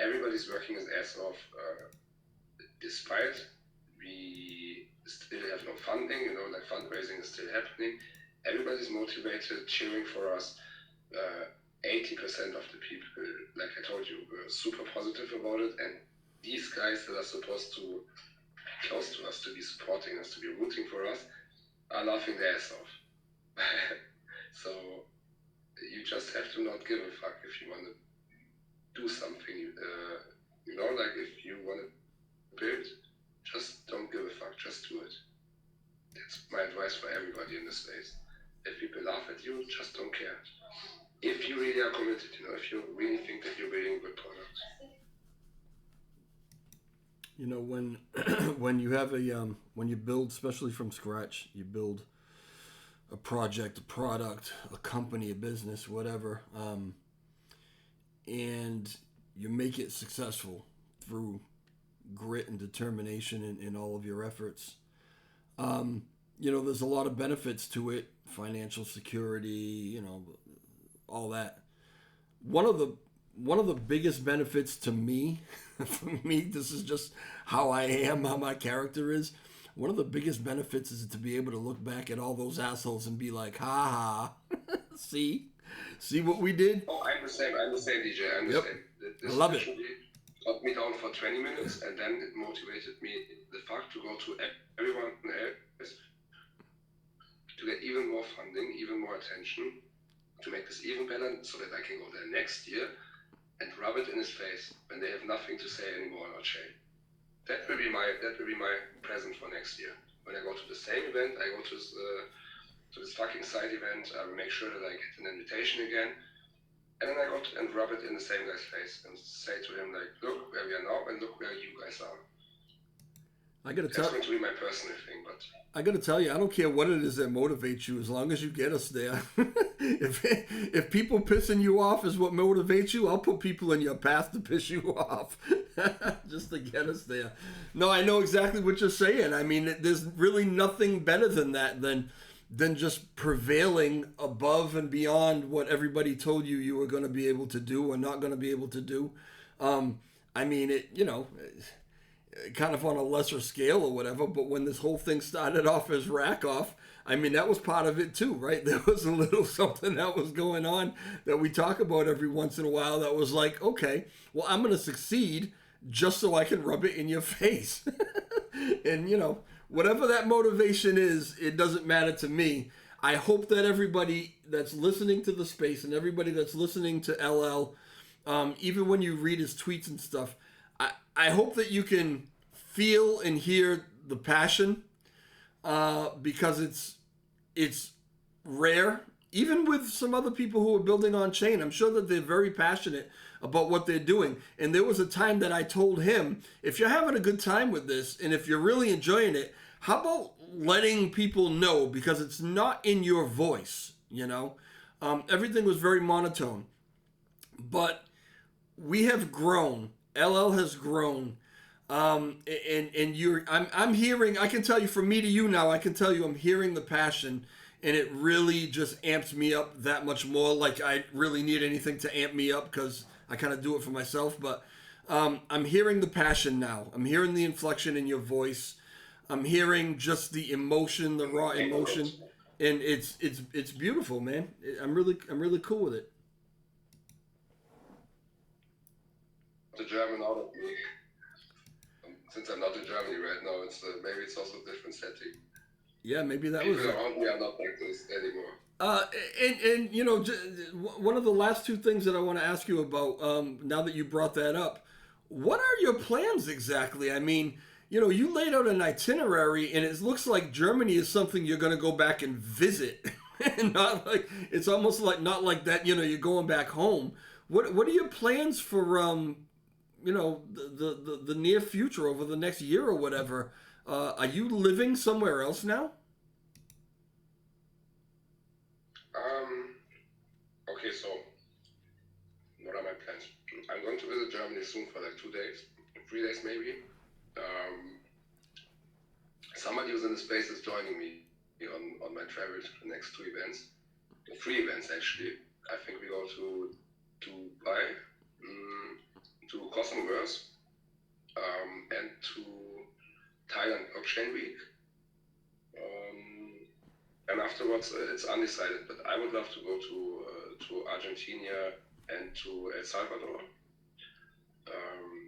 Everybody's working his ass off. Despite we still have no funding, like fundraising is still happening. Everybody's motivated, cheering for us. 80% of the people, like I told you, were super positive about it. And these guys that are supposed to close to us, to be supporting us, to be rooting for us, are laughing their ass off. So you just have to not give a fuck if you want to do something. Like if you want to build, just don't give a fuck, just do it. That's my advice for everybody in this space. If people laugh at you, just don't care. If you really are committed, if you really think that you're building a good product. When you have when you build, especially from scratch, you build a project, a product, a company, a business, whatever, and you make it successful through grit and determination in all of your efforts. There's a lot of benefits to it, financial security, all that. One of the biggest benefits to me, for me, this is just how I am, how my character is. One of the biggest benefits is to be able to look back at all those assholes and be like, ha ha, see what we did? Oh, I'm the same, DJ, I'm the Yep. same. I love it. Got me down for 20 minutes, and then it motivated me, the fact to go to everyone else, to get even more funding, even more attention, to make this even better, so that I can go there next year and rub it in his face when they have nothing to say anymore on our chain. That will be my present for next year. When I go to the same event, I go to this fucking side event. I will make sure that I get an invitation again, and then I go and rub it in the same guy's face and say to him, like, look where we are now and look where you guys are. That's going to be my personal thing, but I gotta tell you, I don't care what it is that motivates you, as long as you get us there. if people pissing you off is what motivates you, I'll put people in your path to piss you off, just to get us there. No, I know exactly what you're saying. I mean, there's really nothing better than that, than just prevailing above and beyond what everybody told you were going to be able to do or not going to be able to do. I mean, kind of on a lesser scale or whatever, but when this whole thing started off as rack off, I mean, that was part of it too, right? There was a little something that was going on that we talk about every once in a while that was like, okay, well, I'm going to succeed just so I can rub it in your face. And, whatever that motivation is, it doesn't matter to me. I hope that everybody that's listening to the space and everybody that's listening to LL, even when you read his tweets and stuff, I hope that you can feel and hear the passion, because it's rare. Even with some other people who are building on chain, I'm sure that they're very passionate about what they're doing. And there was a time that I told him, if you're having a good time with this and if you're really enjoying it, how about letting people know, because it's not in your voice, Everything was very monotone. But we have grown. LL has grown, and I'm hearing. I can tell you, from me to you now, I can tell you, I'm hearing the passion, and it really just amps me up that much more. Like I really need anything to amp me up, because I kind of do it for myself. But I'm hearing the passion now. I'm hearing the inflection in your voice. I'm hearing just the emotion, the raw emotion, and it's beautiful, man. I'm really cool with it. The German out of me. Since I'm not in Germany right now, it's maybe it's also a different setting. Yeah, maybe that was People it. around me are not like this anymore. Uh, and one of the last two things that I want to ask you about, now that you brought that up, what are your plans exactly? I mean, you laid out an itinerary, and it looks like Germany is something you're going to go back and visit, and not like it's almost like not like that. You're going back home. What are your plans for the near future over the next year or whatever? Are you living somewhere else now? Um, okay, so what are my plans? I'm going to visit Germany soon for like 2 days, 3 days maybe. Um, Somebody who's in the space is joining me on my travel to the next two events. Three events actually. I think we go to Dubai, to Cosmoverse, and to Thailand Blockchain Week. And afterwards, it's undecided. But I would love to go to Argentina and to El Salvador.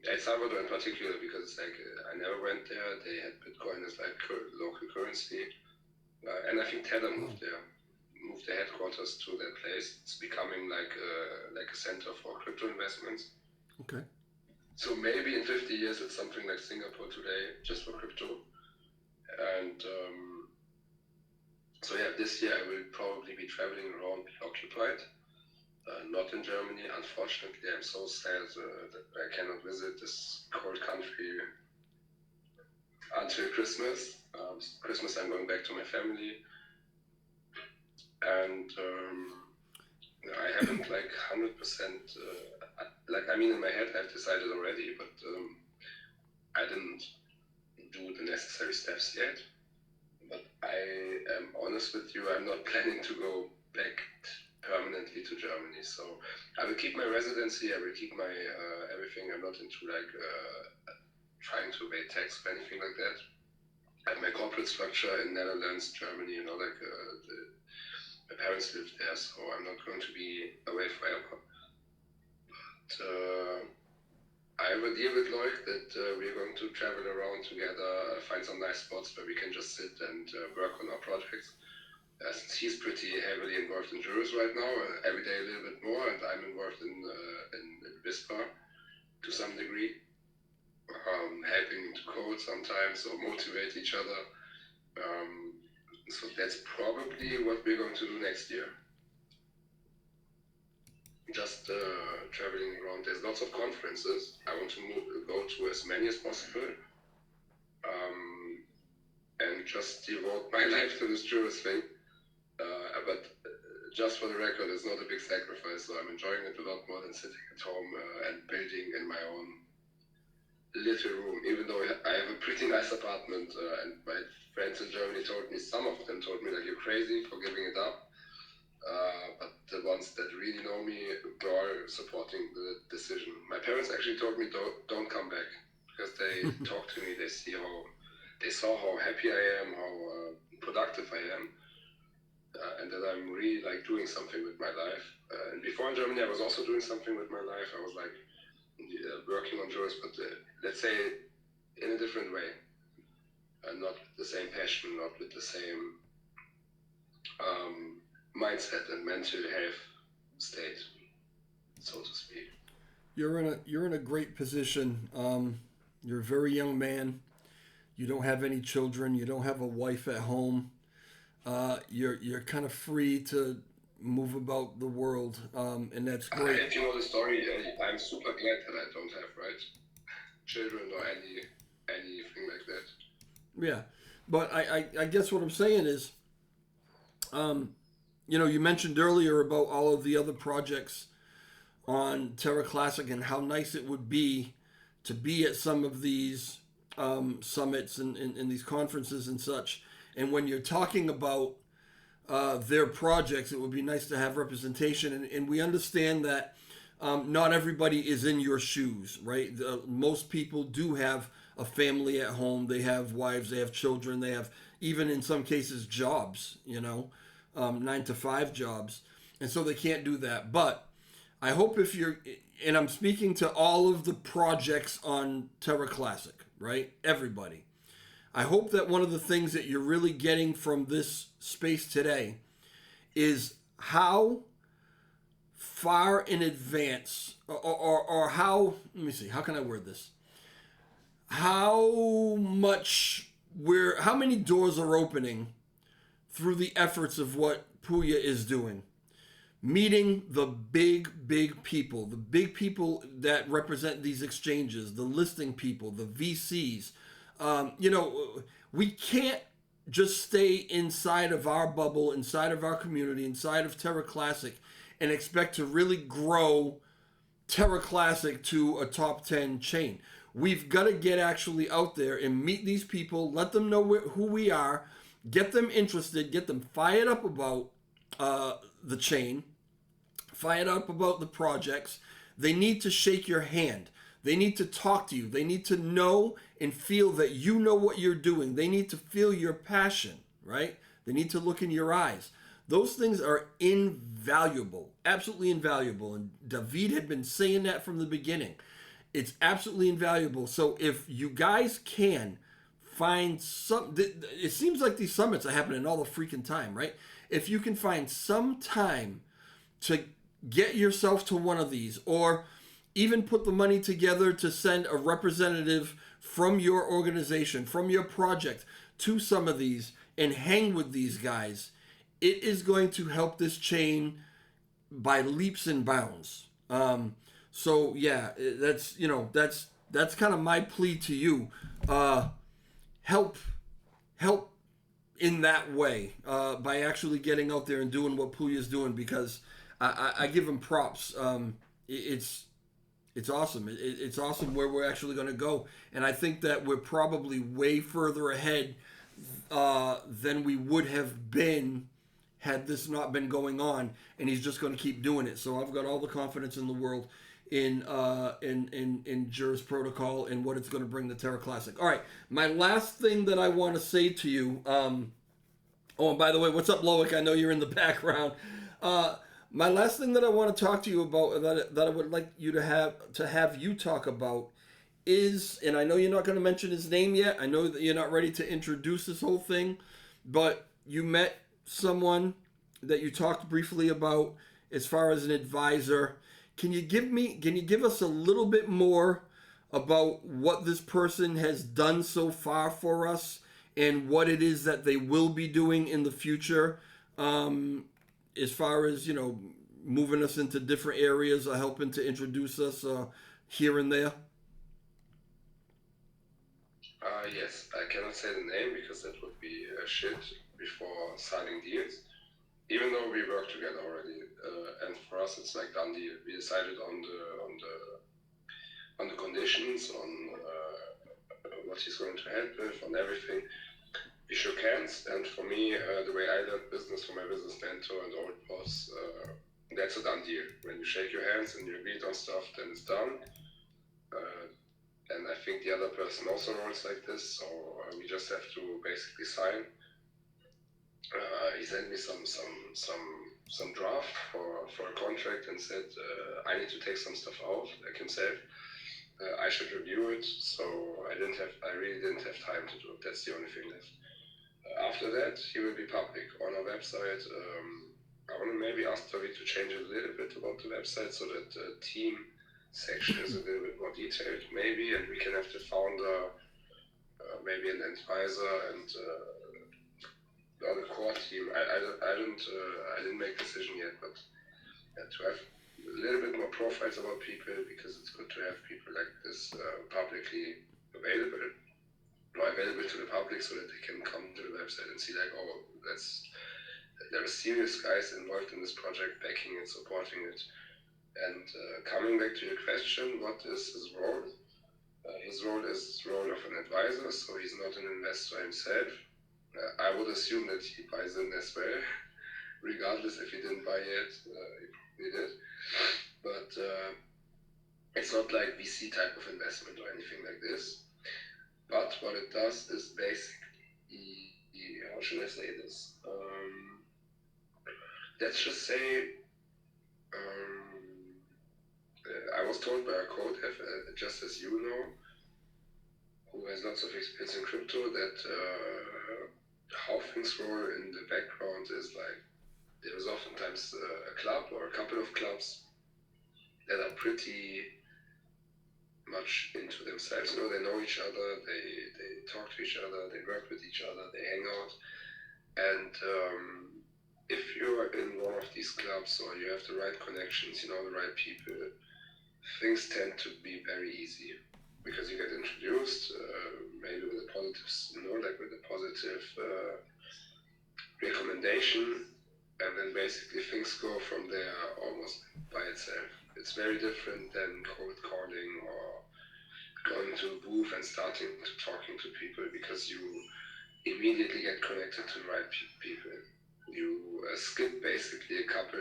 El Salvador in particular, because it's like I never went there. They had Bitcoin as like local currency, and I think Tether moved there, moved their headquarters to that place. It's becoming like a center for crypto investments. Okay. So maybe in 50 years it's something like Singapore today, just for crypto. And so yeah, this year I will probably be traveling around occupied. Not in Germany, unfortunately. I'm so sad that I cannot visit this cold country until Christmas. Christmas, I'm going back to my family, and I haven't like 100%. Like I mean, in my head, I've decided already, but I didn't do the necessary steps yet. But I am honest with you. I'm not planning to go back permanently to Germany. So I will keep my residency, I will keep my everything. I'm not into like trying to evade tax or anything like that. I have my corporate structure in Netherlands, Germany, my parents live there, so I'm not going to be away forever. But I have a deal with Loic that we're going to travel around together, find some nice spots where we can just sit and work on our projects. Since he's pretty heavily involved in JURIS right now, every day a little bit more, and I'm involved in Whisper to some degree, helping him to code sometimes or motivate each other. So that's probably what we're going to do next year. Just traveling around. There's lots of conferences. I want to go to as many as possible, and just devote my life to this JURIS thing. But just for the record, it's not a big sacrifice, so I'm enjoying it a lot more than sitting at home and building in my own little room, even though I have a pretty nice apartment, and my friends in Germany some of them told me like, you're crazy for giving it up, but the ones that really know me were supporting the decision. My parents actually told me don't come back, because they talk to me, they saw how happy I am, how productive I am. And that I'm really like doing something with my life. And before in Germany, I was also doing something with my life. I was like working on JURIS, but let's say in a different way. Not with the same passion, not with the same mindset and mental health state, so to speak. You're in a great position. You're a very young man. You don't have any children. You don't have a wife at home. You're kind of free to move about the world, and that's great. If you know the story, I'm super glad that I don't have children or anything like that. Yeah, but I guess what I'm saying is, you mentioned earlier about all of the other projects on Terra Classic and how nice it would be to be at some of these summits and these conferences and such. And when you're talking about their projects, it would be nice to have representation. And we understand that not everybody is in your shoes, right? Most people do have a family at home. They have wives, they have children, they have even in some cases jobs, 9 to 5 jobs. And so they can't do that. But I hope if you're, and I'm speaking to all of the projects on Terra Classic, right? Everybody. I hope that one of the things that you're really getting from this space today is how far in advance, or how, let me see, how can I word this? How many doors are opening through the efforts of what Puya is doing. Meeting the big people, the big people that represent these exchanges, the listing people, the VCs. We can't just stay inside of our bubble, inside of our community, inside of Terra Classic, and expect to really grow Terra Classic to a top 10 chain. We've got to get actually out there and meet these people, let them know who we are, get them interested, get them fired up about the chain, fired up about the projects. They need to shake your hand. They need to talk to you. They need to know and feel that you know what you're doing. They need to feel your passion, right? They need to look in your eyes. Those things are invaluable, absolutely invaluable. And David had been saying that from the beginning. It's absolutely invaluable. So if you guys can find some, it seems like these summits are happening all the freaking time, right? If you can find some time to get yourself to one of these, or even put the money together to send a representative from your organization, from your project to some of these and hang with these guys, it is going to help this chain by leaps and bounds. So yeah, that's kind of my plea to you. Help in that way by actually getting out there and doing what Puya's doing, because I give him props. It's awesome. It's awesome where we're actually going to go, and I think that we're probably way further ahead than we would have been had this not been going on. And he's just going to keep doing it. So I've got all the confidence in the world in JURIS protocol and what it's going to bring to Terra Classic. All right, my last thing that I want to say to you. Oh, and by the way, what's up, Loic? I know you're in the background. My last thing that I want to talk to you about, that I would like you to have you talk about, is, and I know you're not going to mention his name yet. I know that you're not ready to introduce this whole thing, but you met someone that you talked briefly about as far as an advisor. Can you give us a little bit more about what this person has done so far for us and what it is that they will be doing in the future? As far as, moving us into different areas or helping to introduce us here and there? Yes, I cannot say the name because that would be shit before signing deals. Even though we work together already, and for us it's like done deal. We decided on the conditions, on what he's going to help with, on everything. We shook hands, and for me, the way I did business for my business mentor and old boss, that's a done deal. When you shake your hands and you agree on stuff, then it's done. And I think the other person also rolls like this, so we just have to basically sign. He sent me some draft for a contract and said I need to take some stuff out, like himself. I should review it, so I really didn't have time to do it. That's the only thing left. After that, he will be public on our website. I want to maybe ask David to change a little bit about the website so that the team section is a little bit more detailed, maybe, and we can have the founder, maybe an advisor, and the core team. I didn't make a decision yet, but to have a little bit more profiles about people, because it's good to have people like this publicly available to the public, so that they can come to the website and see like, oh, there are serious guys involved in this project, backing it, supporting it. And coming back to your question, what is his role? His role is the role of an advisor, so he's not an investor himself. I would assume that he buys in as well, regardless if he didn't buy yet, he probably did. But it's not like VC type of investment or anything like this. but what it does is basically, how should I say this? Let's just say, I was told by a co-dev, just as you know, who has lots of experience in crypto, that how things roll in the background is like, there is oftentimes a club or a couple of clubs that are pretty much into themselves. You know, they know each other, they talk to each other, they work with each other, they hang out. And if you're in one of these clubs or you have the right connections, you know, the right people, things tend to be very easy because you get introduced, maybe with a positive, you know, like with a positive recommendation, and then basically things go from there almost by itself. It's very different than cold calling or going to a booth and starting to talking to people, because you immediately get connected to the right people. You skip basically a couple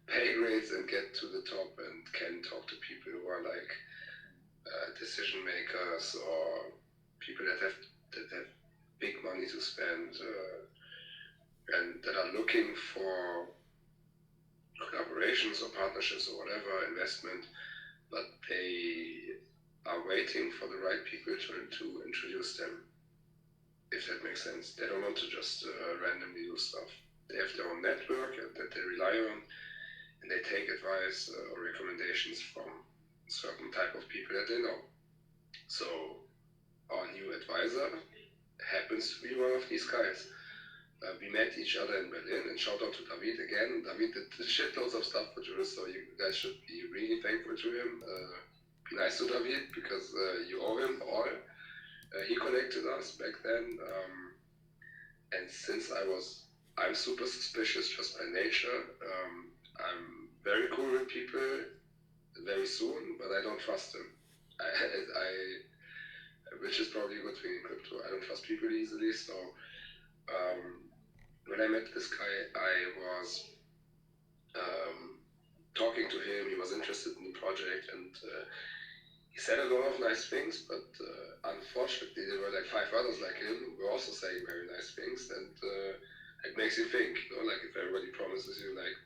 pay grades and get to the top and can talk to people who are like decision makers or people that have big money to spend and that are looking for collaborations or partnerships or whatever, investment, but they are waiting for the right people to introduce them, if that makes sense. They don't want to just randomly do stuff. They have their own network that they rely on, and they take advice or recommendations from certain type of people that they know. So our new advisor happens to be one of these guys. We met each other in Berlin, and shout out to David again. David did shitloads of stuff for JURIS, so you guys should be really thankful to him. Be nice to David, because you owe him all. He connected us back then, and since I'm super suspicious just by nature. I'm very cool with people very soon, but I don't trust them. Which is probably a good thing in crypto. I don't trust people easily, so when I met this guy, I was talking to him. He was interested in the project, and he said a lot of nice things, but unfortunately there were like 5 others like him who were also saying very nice things, and it makes you think, you know, like if everybody promises you like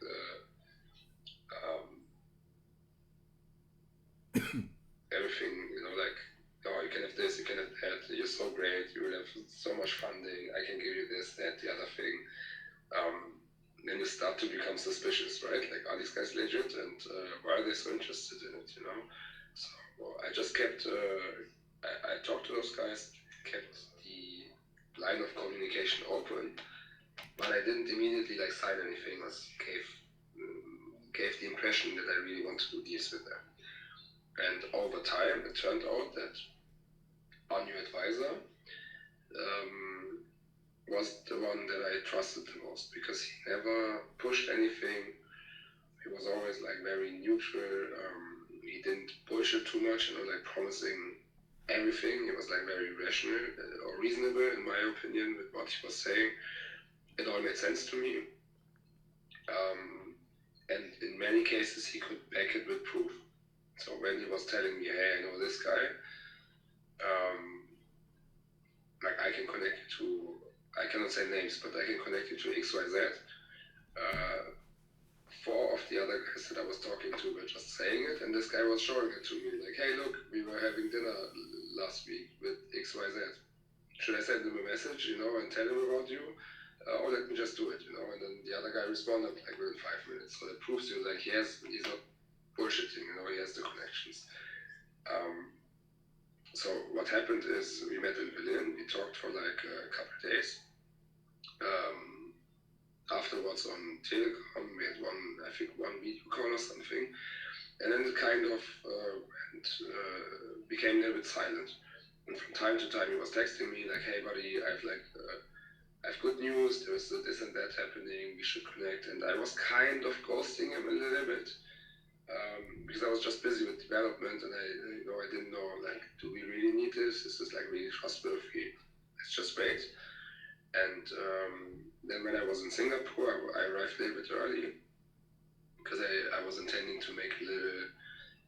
everything, you know, like, oh, you can have this, you can have that, you're so great, you will have so much funding, I can give you this, that, the other thing. Then you start to become suspicious, right? Like, are these guys legit, and why are they so interested in it, you know? So I just kept, I talked to those guys, kept the line of communication open, but I didn't immediately like sign anything or gave the impression that I really want to do deals with them. And over time, it turned out that our new advisor was the one that I trusted the most, because he never pushed anything. He was always like very neutral. He didn't bullshit too much, you know, like promising everything. He was like very rational or reasonable, in my opinion, with what he was saying. It all made sense to me. And in many cases, he could back it with proof. So when he was telling me, hey, I know this guy, like I can connect you to, I cannot say names, but I can connect you to XYZ. 4 of the other guys that I was talking to were just saying it, and this guy was showing it to me, like, hey, look, we were having dinner last week with XYZ. Should I send him a message, you know, and tell him about you? Or let me just do it, you know? And then the other guy responded like within 5 minutes. So it proves you like he's not bullshitting, you know, he has the connections. So what happened is we met in Berlin, we talked for like a couple of days. Afterwards on Telegram, we had I think one video call or something. And then it kind of became a little bit silent. And from time to time he was texting me like, hey buddy, I have good news, there's this and that happening, we should connect. And I was kind of ghosting him a little bit, because I was just busy with development, and I didn't know, like, do we really need this? Is this like really trustworthy? Let's just wait. And then when I was in Singapore, I arrived a little bit early, because I was intending to make a little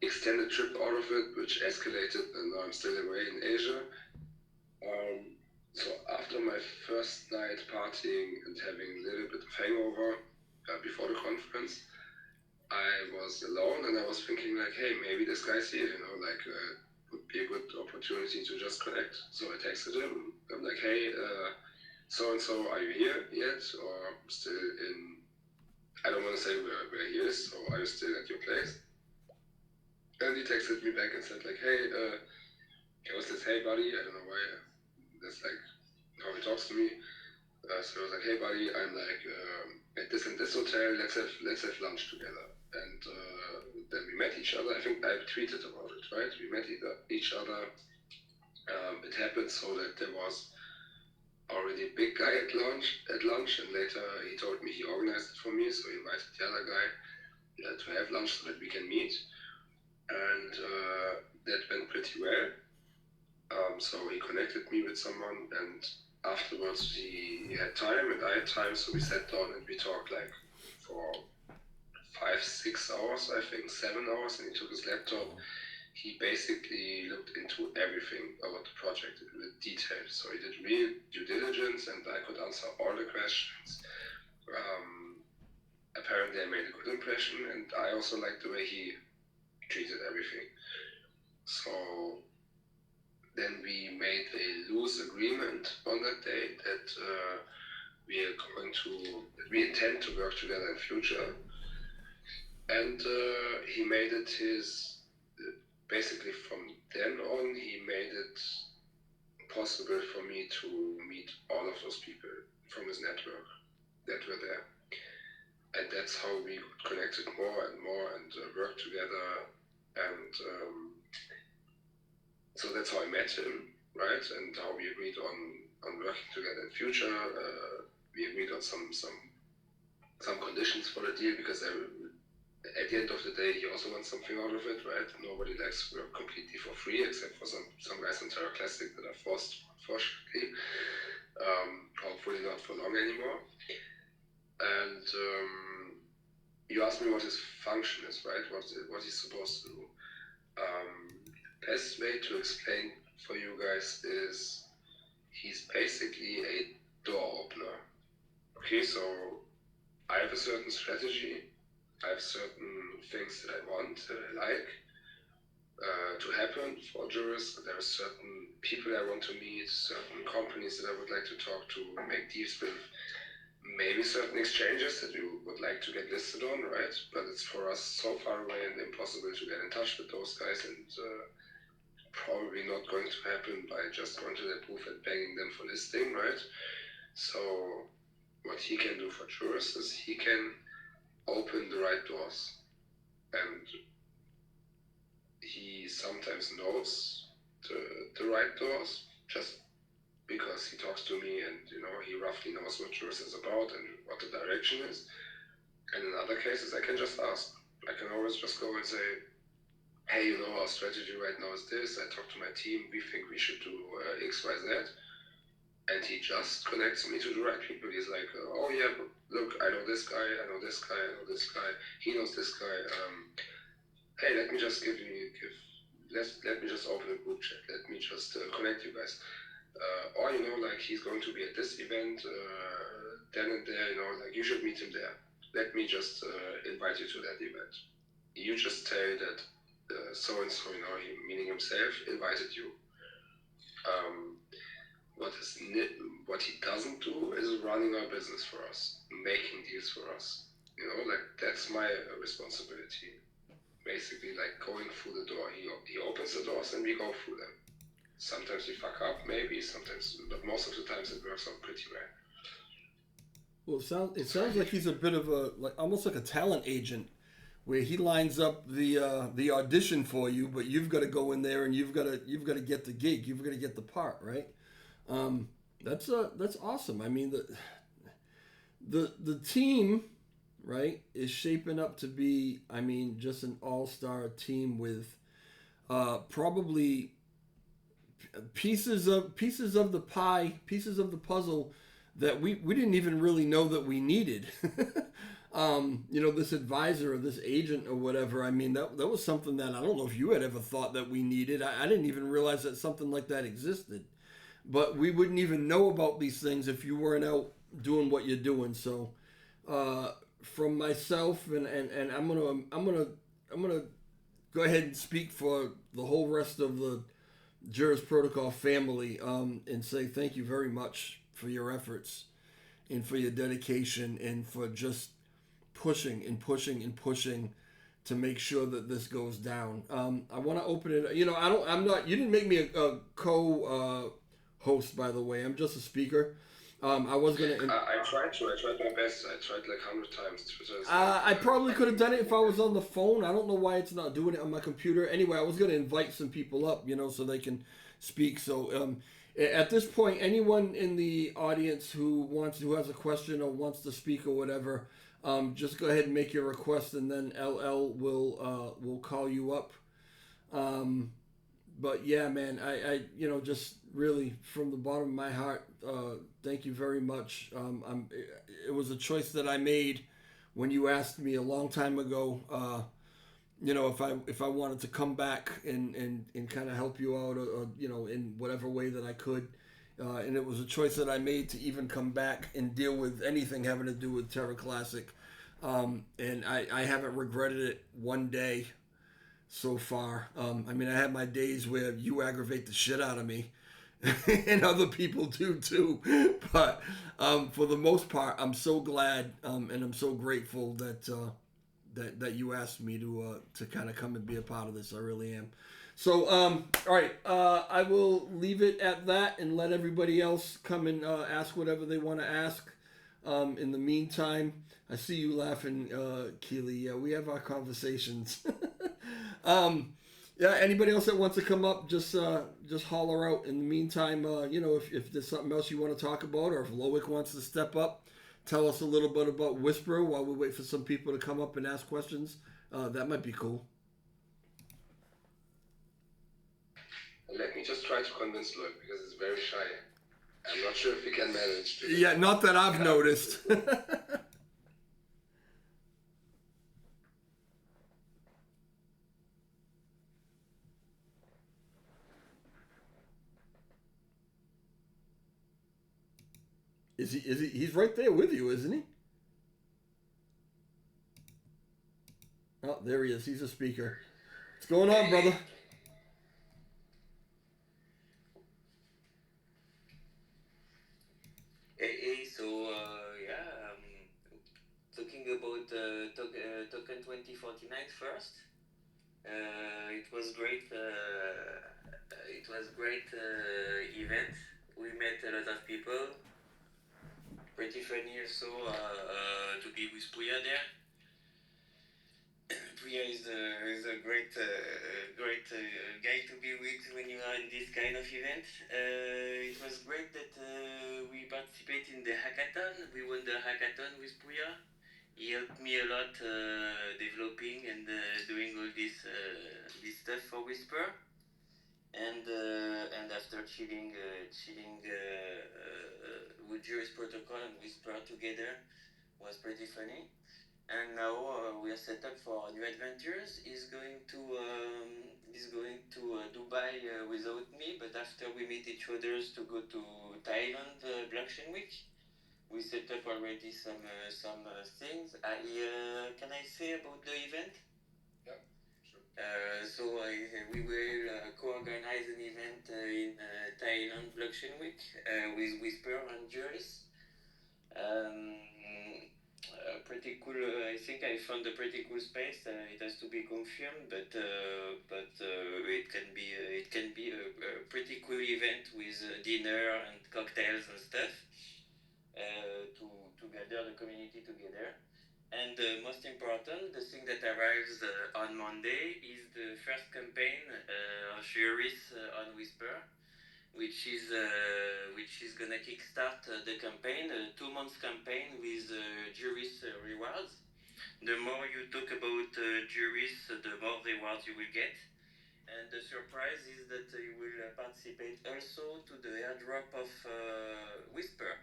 extended trip out of it, which escalated, and now I'm still away in Asia. So after my first night partying and having a little bit of hangover before the conference, I was alone and I was thinking like, hey, maybe this guy's here, like would be a good opportunity to just connect. So I texted him. I'm like, hey, so and so, are you here yet, or still in? I don't want to say where he is. So are you still at your place? And he texted me back and said like, hey, it was this, hey buddy, I don't know why. That's like how he talks to me. So I was like, hey buddy, I'm like at this and this hotel. Let's have lunch together. And then we met each other. I think I tweeted about it, right? We met each other. It happened so that there was already a big guy at lunch, and later he told me he organized it for me. So he invited the other guy to have lunch so that we can meet, and that went pretty well. So he connected me with someone, and afterwards he had time and I had time, so we sat down and we talked like for 5-6 hours, I think 7 hours, and he took his laptop. He basically looked into everything about the project with detail. So he did real due diligence, and I could answer all the questions. Apparently I made a good impression, and I also liked the way he treated everything. So then we made a loose agreement on that day that we intend to work together in future. And he made it basically from then on, he made it possible for me to meet all of those people from his network that were there. And that's how we got connected more and more and worked together. And so that's how I met him, right? And how we agreed on working together in future. We agreed on some conditions for the deal, because at the end of the day, he also wants something out of it, right? Nobody likes to work completely for free, except for some guys in Terra Classic that are forced, unfortunately. Hopefully not for long anymore. And you asked me what his function is, right? What he's supposed to do. Best way to explain for you guys is he's basically a door opener. Okay, so I have a certain strategy. I have certain things that I want, that I like to happen for JURIS. There are certain people I want to meet, certain companies that I would like to talk to, make deals with, maybe certain exchanges that you would like to get listed on, right? But it's for us so far away and impossible to get in touch with those guys, and probably not going to happen by just going to their booth and begging them for listing, right? So what he can do for JURIS is he can open the right doors, and he sometimes knows the right doors just because he talks to me, and he roughly knows what JURIS is about and what the direction is. And in other cases, I can just ask. I can always just go and say, hey, our strategy right now is this. I talked to my team. We think we should do X, Y, Z. And he just connects me to the right people. He's like, oh yeah, look, I know this guy, I know this guy, I know this guy. He knows this guy. Hey, let me just let me just open a group chat. Let me just connect you guys. Or like he's going to be at this event then and there. Like you should meet him there. Let me just invite you to that event. You just tell that so and so, he, meaning himself, invited you. What he doesn't do is running our business for us, making deals for us. Like that's my responsibility. Basically, like going through the door. He opens the doors and we go through them. Sometimes we fuck up, maybe, sometimes, but most of the times it works out pretty well. Well, it sounds like he's a bit of almost like a talent agent, where he lines up the audition for you, but you've got to go in there and you've got to get the gig, you've got to get the part, right? That's awesome. I mean, the team, right, is shaping up to be, I mean, just an all-star team with probably pieces of the pie, pieces of the puzzle that we didn't even really know that we needed. This advisor or this agent or whatever. I mean, that was something that I don't know if you had ever thought that we needed. I didn't even realize that something like that existed. but we wouldn't even know about these things if you weren't out doing what you're doing. So, from myself, and I'm gonna go ahead and speak for the whole rest of the Juris Protocol family, and say thank you very much for your efforts and for your dedication and for just pushing and pushing and pushing to make sure that this goes down. I want to open it. You know, I don't. I'm not. You didn't make me a co-host, by the way. I'm just a speaker. I was gonna. I tried to. I tried my best. I tried like 100 times. Twitter is like I probably could have done it if I was best. on the phone. I don't know why it's not doing it on my computer. Anyway, I was gonna invite some people up, so they can speak. So at this point, anyone in the audience who has a question or wants to speak or whatever, just go ahead and make your request, and then LL will call you up. Um, but yeah, man, I just really from the bottom of my heart, thank you very much. It was a choice that I made when you asked me a long time ago. If I wanted to come back and kind of help you out, or in whatever way that I could. And it was a choice that I made to even come back and deal with anything having to do with Terra Classic. And I haven't regretted it one day so far. I mean, I have my days where you aggravate the shit out of me, and other people do too. But for the most part, I'm so glad, and I'm so grateful that you asked me to kind of come and be a part of this. I really am. So, all right, I will leave it at that and let everybody else come and ask whatever they want to ask. In the meantime, I see you laughing, Keely. Yeah, we have our conversations. Yeah, anybody else that wants to come up, just holler out. In the meantime, if there's something else you want to talk about, or if Loic wants to step up, tell us a little bit about Whisper while we wait for some people to come up and ask questions. That might be cool. Let me just try to convince Lloyd because he's very shy. I'm not sure if he can manage to. Yeah, not that I've noticed. Is he? Is he? He's right there with you, isn't he? Oh, there he is. He's a speaker. What's going on, brother? So yeah, talking about token 2049 first. It was great. It was great event. We met a lot of people. Pretty funny also to be with Puya there. Puya is a great guy to be with when you are in this kind of event. It was great that we participated in the hackathon. We won the hackathon with Puya. He helped me a lot developing and doing all this stuff for Whisper. And after chilling with Juris Protocol and Whisper together was pretty funny. And now we are set up for new adventures. He's going to Dubai without me, but after we meet each others to go to Thailand Blockchain Week, we set up already some things. Can I say about the event? Yeah, sure. We will co-organize an event in Thailand Blockchain Week with Whisper and JURIS. Pretty cool. I think I found a pretty cool space. It has to be confirmed, but it can be a pretty cool event with dinner and cocktails and stuff to gather the community together. And most important, the thing that arrives on Monday is the first campaign of JURIS on Whisper, which is gonna kickstart the campaign, a 2 months campaign with JURIS rewards. The more you talk about JURIS, the more rewards you will get. And the surprise is that you will participate also to the airdrop of Whisper.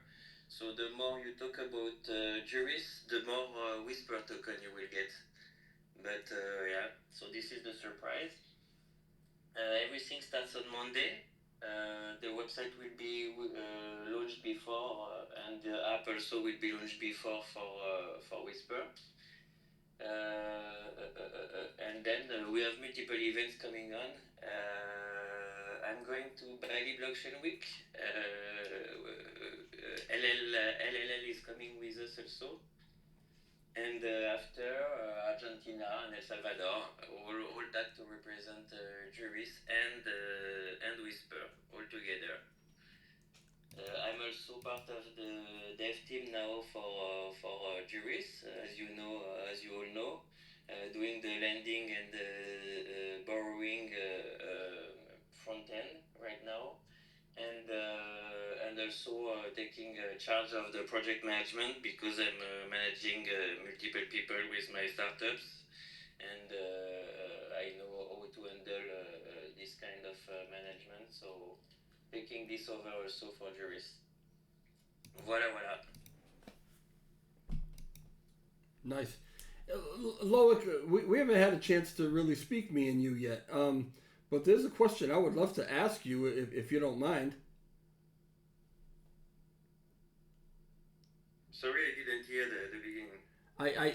So the more you talk about JURIS, the more Whisper token you will get. But yeah, so this is the surprise. Everything starts on Monday. The website will be launched before, and the app also will be launched before for Whisper. And then we have multiple events coming on. I'm going to Bali Blockchain Week. LLL is coming with us also. And after Argentina and El Salvador, all that to represent JURIS and Whisper all together. I'm also part of the dev team now for JURIS, as you know, as you all know, doing the lending and borrowing front end right now, and also taking charge of the project management because I'm managing multiple people with my startups, and I know how to handle this kind of management. So taking this over also for JURIS. Voilà. Nice. Loic, we haven't had a chance to really speak, me and you, yet. But there's a question I would love to ask you, if you don't mind. Sorry, I didn't hear the beginning.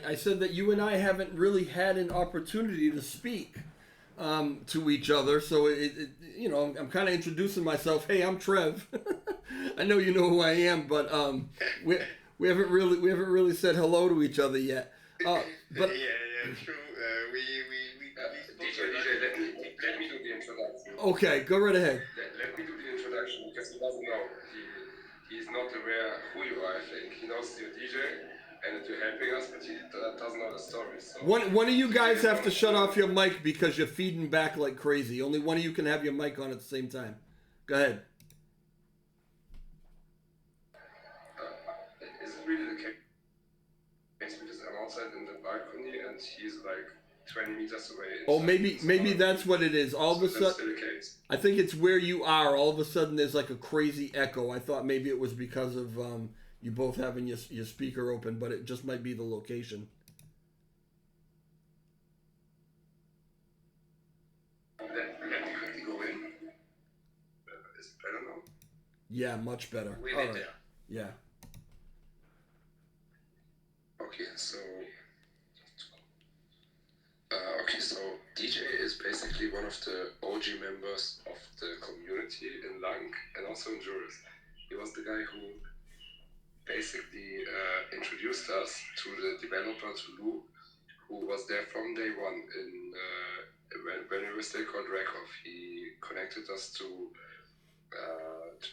I said that you and I haven't really had an opportunity to speak to each other, so I'm kind of introducing myself. Hey, I'm Trev. I know you know who I am, but we haven't really said hello to each other yet. But yeah, true. We DJ, let me do the introduction. Okay, go right ahead. Let me do the introduction because he doesn't know. He's not aware who you are. I think he knows you're DJ and that you're helping us, but he doesn't know the story. So One of you guys have to shut off your mic because you're feeding back like crazy. Only one of you can have your mic on at the same time. Go ahead. Is it really the case? Because I'm outside in the balcony and he's like 20 meters away. Oh, maybe that's what it is. All of a That's still sudden, the case. I think it's where you are. All of a sudden, there's like a crazy echo. I thought maybe it was because of you both having your speaker open, but it just might be the location. Let me quickly go in. Is it better now? Yeah, much better. Way All better. right. Yeah. Okay, so DJ is basically one of the OG members of the community in Lang and also in JURIS. He was the guy who basically introduced us to the developer, to Lou, who was there from day one. When we were still called Rakov, he connected us to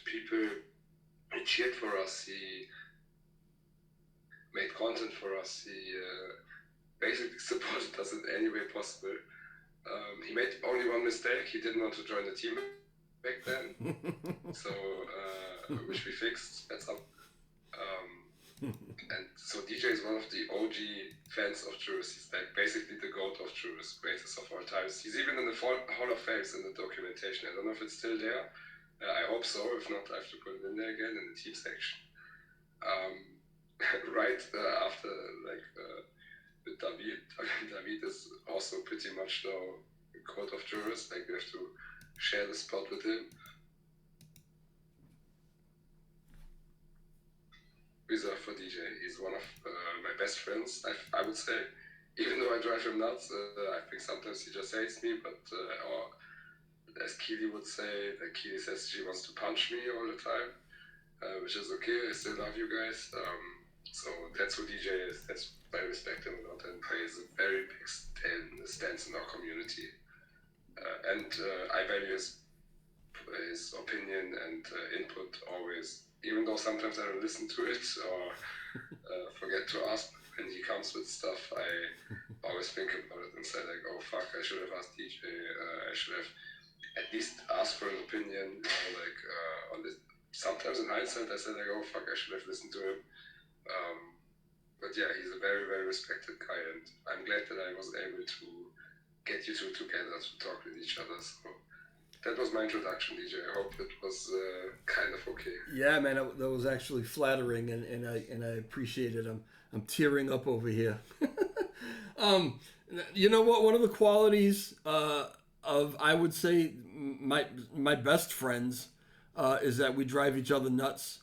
people. He cheered for us. He made content for us. He basically supported us in any way possible. He made only one mistake. He didn't want to join the team back then, so which we fixed. That's up. And so DJ is one of the OG fans of JURIS. He's like basically the GOAT of JURIS, greatest of all times. He's even in the Hall of Fame in the documentation. I don't know if it's still there. I hope so. If not, I have to put it in there again in the team section. Right after with David. David is also pretty much now GOAT of JURIS. Like we have to share the spot with him. Reserved for DJ. He's one of my best friends, I would say. Even though I drive him nuts, I think sometimes he just hates me, but or as Keely would say, like Keely says she wants to punch me all the time, which is okay. I still love you guys. So that's who DJ is. That's why I respect him a lot, and he has a very big stance in our community. And I value his opinion and input always, even though sometimes I don't listen to it or forget to ask when he comes with stuff. I always think about it and say like, oh fuck, I should have asked DJ. I should have at least asked for an opinion. On this. Sometimes in hindsight, I say like, oh fuck, I should have listened to him. But yeah, he's a very, very respected guy, and I'm glad that I was able to get you two together to talk with each other. So that was my introduction, DJ. I hope it was kind of okay. Yeah, man, that was actually flattering, and I appreciate it. I'm tearing up over here. You know what? One of the qualities of, I would say, my best friends is that we drive each other nuts,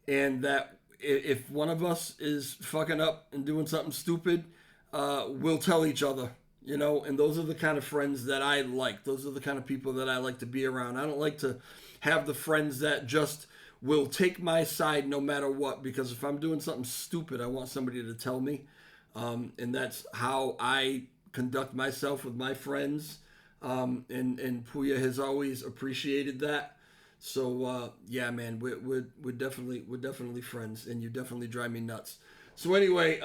and that if one of us is fucking up and doing something stupid, we'll tell each other. You know, and those are the kind of friends that I like. Those are the kind of people that I like to be around. I don't like to have the friends that just will take my side no matter what, because if I'm doing something stupid, I want somebody to tell me. And that's how I conduct myself with my friends. And Puya has always appreciated that. So yeah, man, we're definitely friends, and you definitely drive me nuts. So anyway,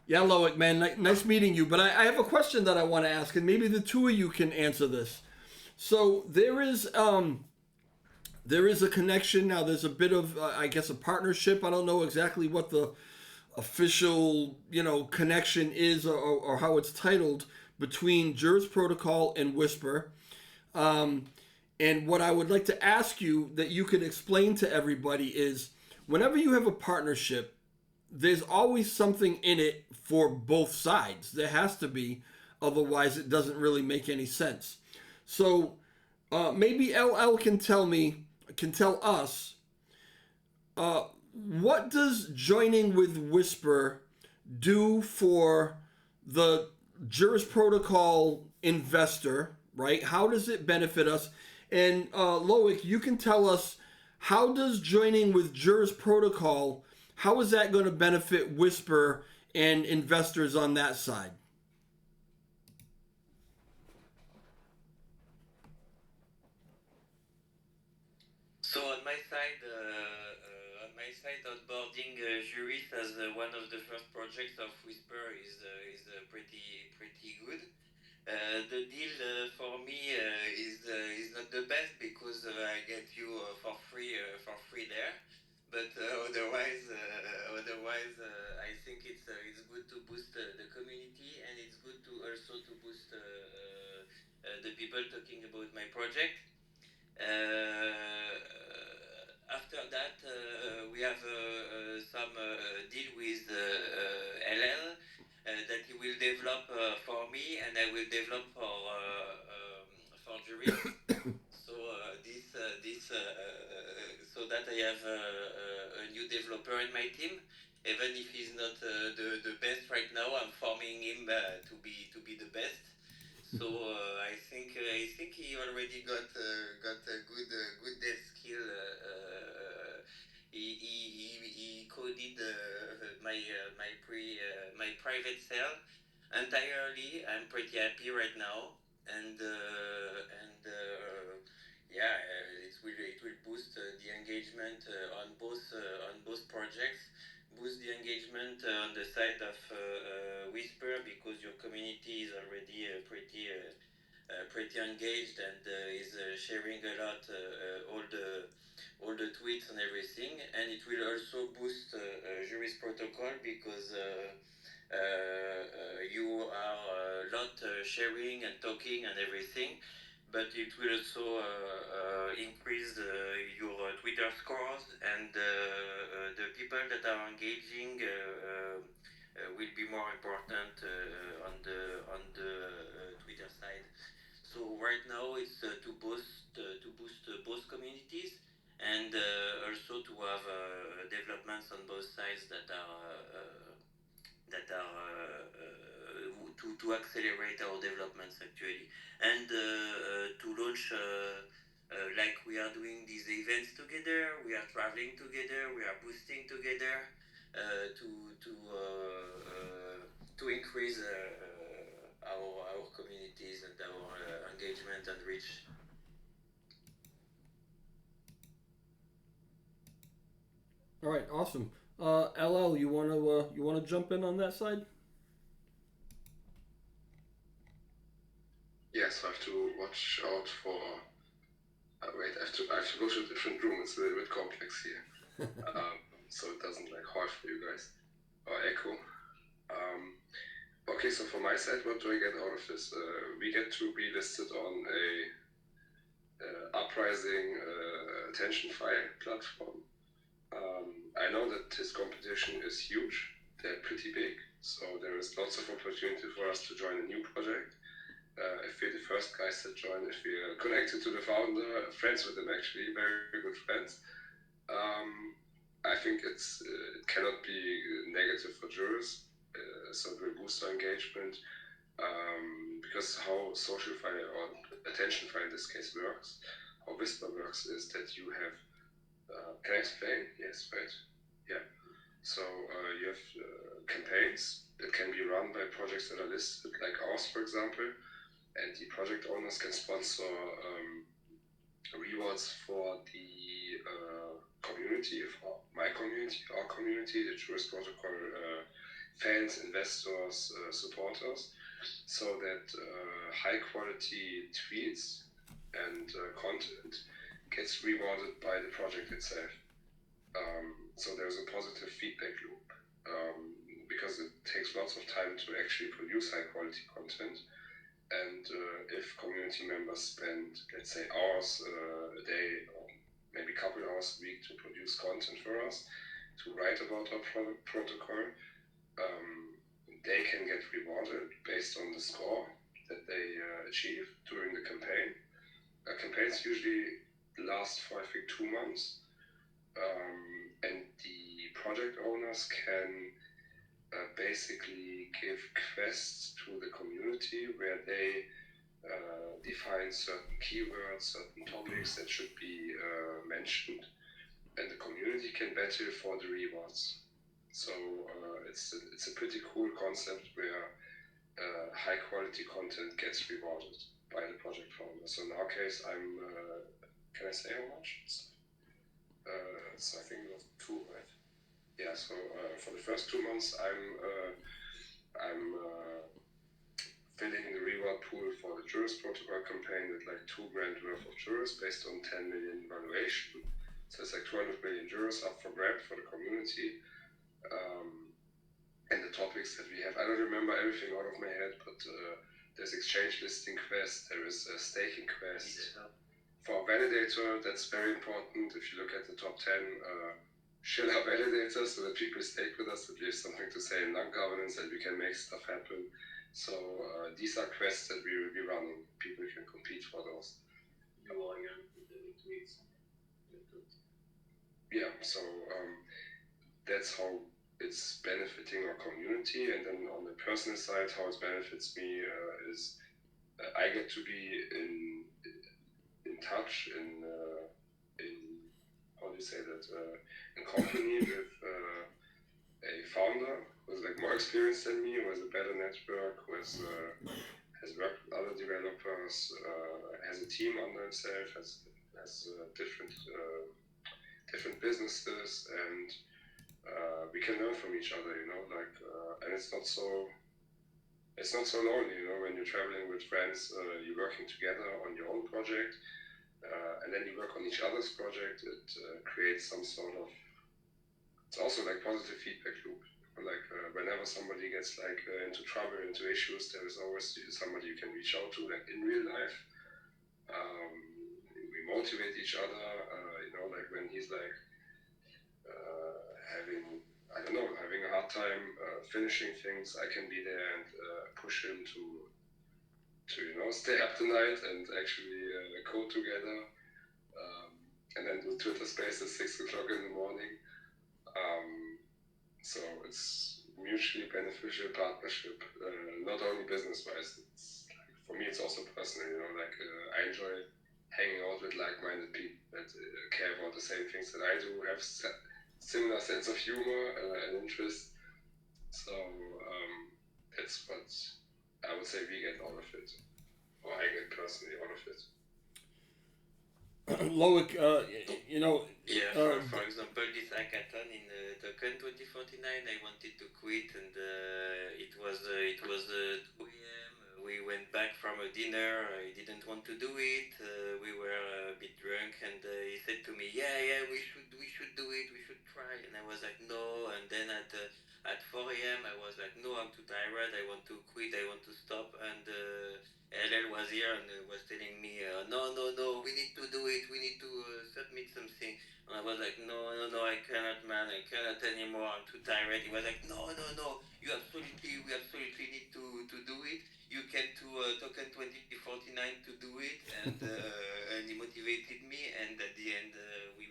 yeah, Loic, man, nice meeting you. But I have a question that I want to ask, and maybe the two of you can answer this. So there is a connection now. There's a bit of, I guess, a partnership. I don't know exactly what the official, connection is, or how it's titled, between Juris Protocol and Whisper. And what I would like to ask you that you could explain to everybody is, whenever you have a partnership, there's always something in it for both sides. There has to be, otherwise it doesn't really make any sense. So maybe LL can tell us, what does joining with Whisper do for the Juris Protocol investor, right? How does it benefit us? And Loic, you can tell us, how does joining with Juris Protocol, how is that going to benefit Whisper and investors on that side? So on my side, onboarding Juris as one of the first projects of Whisper is pretty good. The deal for me is not the best, because I get you for free there. But otherwise, I think it's good to boost the community, and it's good to also to boost the people talking about my project. After that, we have some deal with LL that he will develop for me, and I will develop for Juris. So so that I have a new developer in my team. Even if he's not the best right now, I'm forming him to be the best. So I think he already got a good dev skill. He coded my private cell entirely. I'm pretty happy right now, and yeah, it will boost the engagement on both projects. Boost the engagement on the side of Whisper, because your community is already pretty engaged, and is sharing a lot all the tweets and everything. And it will also boost Juris Protocol, because you are a lot sharing and talking and everything. But it will also increase your Twitter scores, and the people that are engaging will be more important on the Twitter side. So right now it's to boost both communities, and also to have developments on both sides to accelerate our developments actually, and to launch. Like we are doing these events together, we are traveling together, we are boosting together, to increase our communities and our engagement and reach. All right, awesome. LL, you wanna jump in on that side? Yes, I have to watch out for. Wait, I have to go to a different room. It's a little bit complex here, so it doesn't like hard for you guys or echo. Okay, so from my side, what do I get out of this? We get to be listed on a uprising attention file platform. I know that his competition is huge. They're pretty big, so there is lots of opportunity for us to join a new project. if we're the first guys that join, if we're connected to the founder, friends with him actually, very good friends. I think it cannot be negative for jurors, so it will boost our engagement, because how SocialFi or AttentionFi in this case works, how Whisper works is that you have, can I explain? Yes, right. Yeah. So you have campaigns that can be run by projects that are listed, like ours, for example, and the project owners can sponsor rewards for the community, for my community, our community, the JURIS protocol fans, investors, supporters, so that high quality tweets and content gets rewarded by the project itself. So there's a positive feedback loop, because it takes lots of time to actually produce high quality content. And if community members spend, let's say, hours a day, or maybe a couple hours a week to produce content for us, to write about our protocol, they can get rewarded based on the score that they achieve during the campaign. Campaigns usually last for, I think, 2 months. And the project owners can basically give quests to the community where they define certain keywords, certain topics that should be mentioned, and the community can battle for the rewards. So it's a pretty cool concept where high quality content gets rewarded by the project founder. So in our case, can I say how much? So I think it was 2, right? Yeah, so for the first 2 months, I'm filling the reward pool for the JURIS protocol campaign with like $2,000 worth of JURIS based on 10 million valuation. So it's like 200 million JURIS up for grab for the community. And the topics that we have, I don't remember everything out of my head, but there's exchange listing quest, there is a staking quest. For validator, that's very important. If you look at the top 10, chill our validators so that people stake with us, that we have something to say in non-governance and we can make stuff happen. So these are quests that we will be running. People can compete for those. Yeah, so that's how it's benefiting our community. And then on the personal side, how it benefits me is I get to be in touch, in how do you say that, in company with a founder who's like more experienced than me, who has a better network, who has worked with other developers, has a team under himself, has different businesses, and we can learn from each other, and it's not so lonely, when you're traveling with friends, you're working together on your own project, and then you work on each other's project. It creates some sort of, it's also like positive feedback loop. Like whenever somebody gets like into trouble, into issues, there is always somebody you can reach out to, like in real life. We motivate each other, like when he's like having a hard time finishing things, I can be there and push him to stay up tonight and actually code together, and then do Twitter Spaces 6 o'clock in the morning. So it's mutually beneficial partnership, not only business-wise. For me, it's also personal. I enjoy hanging out with like-minded people that care about the same things that I do, have similar sense of humor and interest. So that's what I would say we get out of it, or I get personally out of it. Loic, Yeah, for example, this hackathon in Token 2049, I wanted to quit, and it was 2 a.m. We went back from a dinner. I didn't want to do it. We were a bit drunk, and he said to me, "Yeah, we should do it. We should try." And I was like, "No." And then at 4 a.m., I was like, "No, I'm too tired. I want to quit. I want to stop." And LL was here and was telling me, "No, we need to do it. We need to submit something." And I was like, "No, I cannot, man. I cannot anymore. I'm too tired." He was like, "No. We absolutely need to do it. You came to token 2049 to do it, and he motivated me. And at the end, we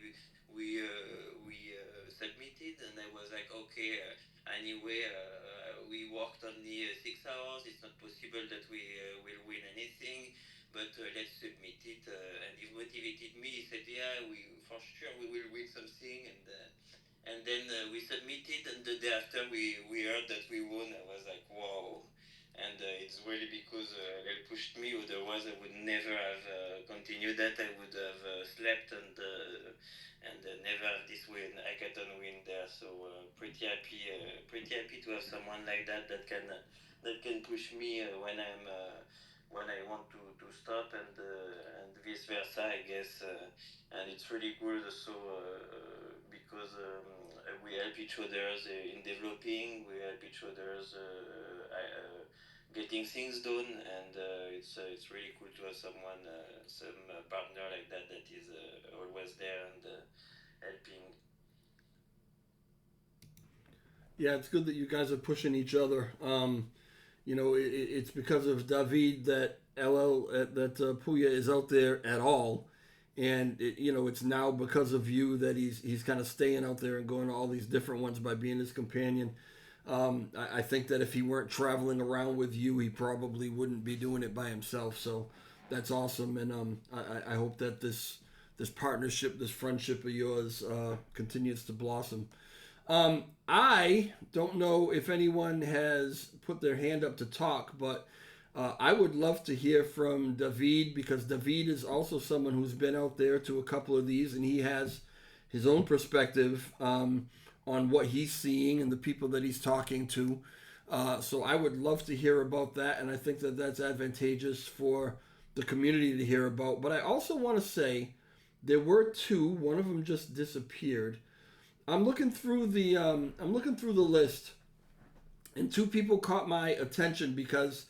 submitted, and I was like, okay. Anyway, we worked only 6 hours. It's not possible that we will win anything, but let's submit it. And he motivated me. He said, "Yeah, we for sure we will win something." And then we submitted, and the day after we heard that we won. I was like, wow. And it's really because they pushed me. Otherwise, I would never have continued that. I would have slept and never have this win, hackathon win there. So pretty happy to have someone like that can push me when I want to stop, and vice versa, I guess. And it's really good also because we help each other in developing. We help each other getting things done, and it's really cool to have someone, some partner like that is always there and helping. Yeah, it's good that you guys are pushing each other. It's because of David that Puya is out there at all, and it's now because of you that he's kind of staying out there and going to all these different ones by being his companion. I think that if he weren't traveling around with you, he probably wouldn't be doing it by himself. So that's awesome, and I hope that this partnership, this friendship of yours, continues to blossom. I don't know if anyone has put their hand up to talk, but I would love to hear from David, because David is also someone who's been out there to a couple of these, and he has his own perspective on what he's seeing and the people that he's talking to. So I would love to hear about that, and I think that that's advantageous for the community to hear about. But I also want to say there were two. One of them just disappeared. I'm looking through the list, and two people caught my attention because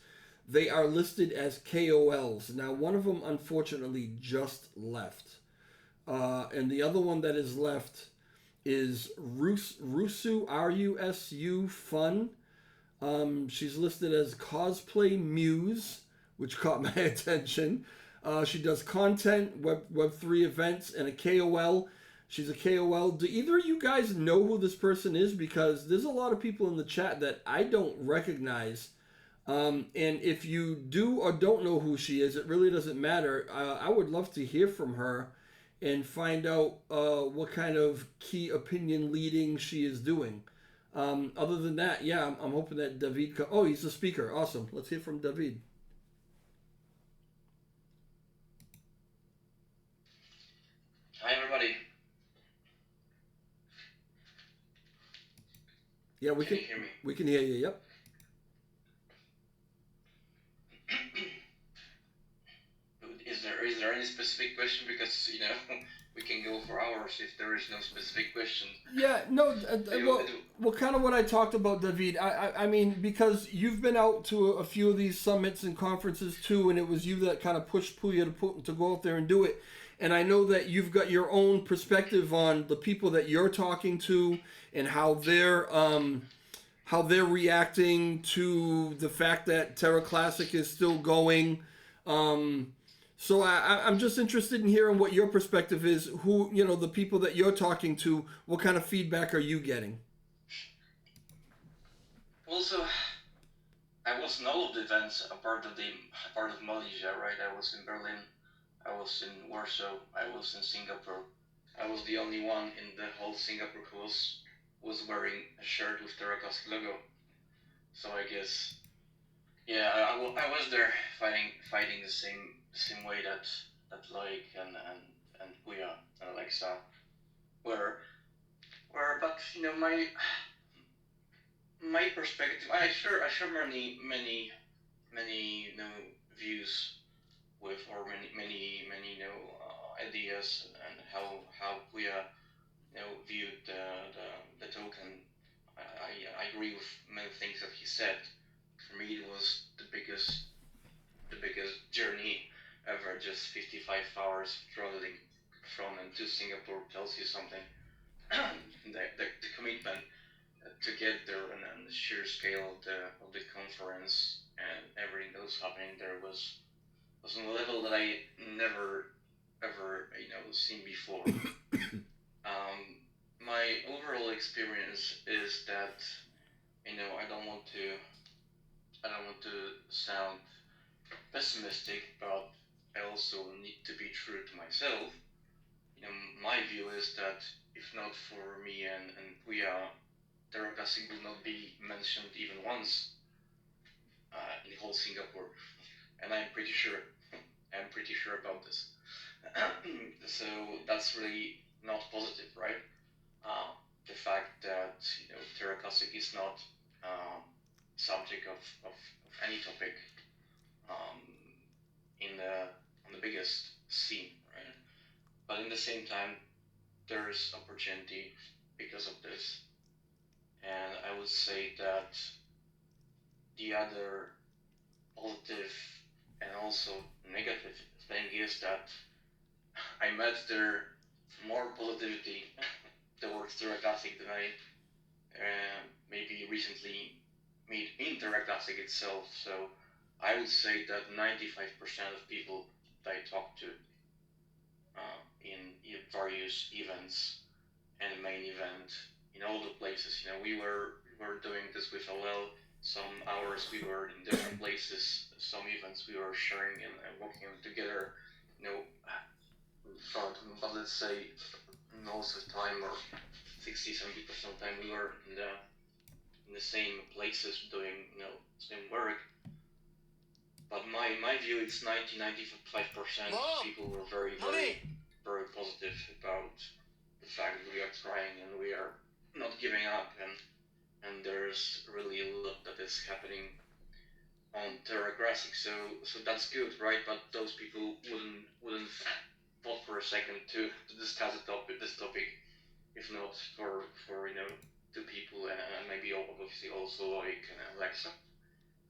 they are listed as KOLs. Now, one of them unfortunately just left, and the other one that is left is Rusu Rusu Fun. She's listed as Cosplay Muse, which caught my attention. She does content, Web3 events, and a KOL. She's a KOL. Do either of you guys know who this person is? Because there's a lot of people in the chat that I don't recognize. And if you do or don't know who she is, it really doesn't matter. I would love to hear from her and find out what kind of key opinion leading she is doing. Other than that, yeah, I'm hoping that David... Oh, he's a speaker. Awesome. Let's hear from David. Hi, everybody. Yeah, can you hear me? We can hear you. Yep. Is there any specific question? Because we can go for hours if there is no specific question. Yeah, no. Well, kind of what I talked about, David. I mean, because you've been out to a few of these summits and conferences too, and it was you that kind of pushed Puya to go out there and do it. And I know that you've got your own perspective on the people that you're talking to and how they're reacting to the fact that Terra Classic is still going. So I'm just interested in hearing what your perspective is. Who, the people that you're talking to, what kind of feedback are you getting? Well, so I was in all of the events, a part of Malaysia, right? I was in Berlin, I was in Warsaw, I was in Singapore. I was the only one in the whole Singapore who was wearing a shirt with Terra Classic logo. So I guess, yeah, I was there fighting the same way that Loic and Puya and Alexa were, but my perspective, I share many views with, or many ideas, and how Puya viewed the token. I agree with many things that he said. For me, it was the biggest journey ever. Just 55 hours traveling from and to Singapore tells you something. the commitment. to get there, and the sheer scale of the conference and everything that was happening there was on a level that I never ever seen before. My overall experience is that I don't want to sound pessimistic, but I also need to be true to myself. My view is that if not for me and Puya, Terrakasi will not be mentioned even once in whole Singapore, and I'm pretty sure about this. So that's really not positive, right? The fact that Terrakasi is not subject of any topic on the biggest scene, right? But in the same time, there is opportunity because of this, and I would say that the other positive and also negative thing is that I met there more positivity towards Terrakasi than I maybe recently meet in Terrakasi itself. So I would say that 95% of people that I talk to in various events and the main event in all the places, we were doing this with OL. Some hours we were in different places. Some events we were sharing and working together. But let's say most of the time, or 60-70% of the time, we were in the same places doing same work. But my view is 90-95% people were very positive about the fact that we are trying and we are not giving up, and there's really a lot that is happening on Terragraphic, so that's good, right? But those people wouldn't thought for a second to discuss this topic, if not for two people, and maybe obviously also Loic and Alexa,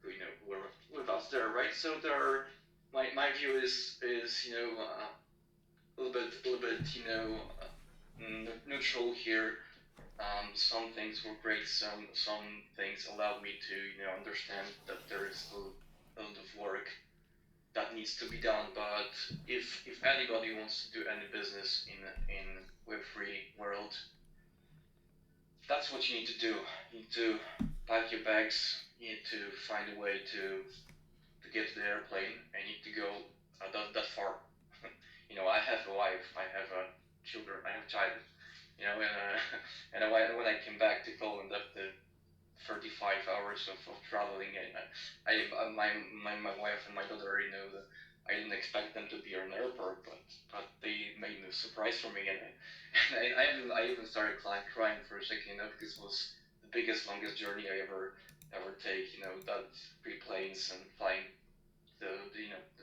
who were with us there, right? So my view is a little bit neutral here. Some things were great. Some things allowed me to understand that there is a lot of work that needs to be done. But if anybody wants to do any business in Web3 world, that's what you need to do. You need to pack your bags. You need to find a way to get to the airplane, and you need to go that far. I have a wife. I have children. I have a child. And when I came back to Poland after 35 hours of traveling, my wife and my daughter, I didn't expect them to be in an airport, but they made a surprise for me, and I even started crying for a second, because it was the biggest, longest journey I ever take, that 3 planes and flying the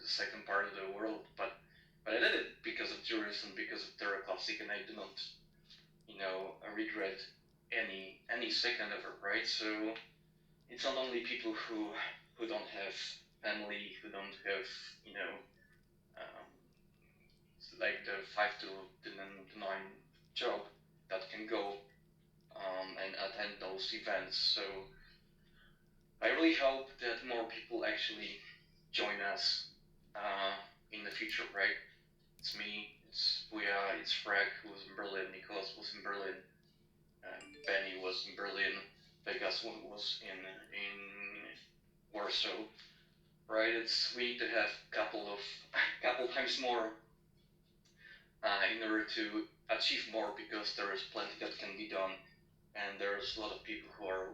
second part of the world, but I did it because of JURIS and because of Terra Classic, and I do not regret any second of it, right? So it's not only people who don't have family, who don't have like the 5 to 9 job, that can go and attend those events. So I really hope that more people actually join us in the future, right? It's me, it's Puya, it's Frank, who was in Berlin, Nicholas was in Berlin, Benny was in Berlin, Vegas was in Warsaw, right? We need to have couple times more in order to achieve more, because there is plenty that can be done, and there's a lot of people who are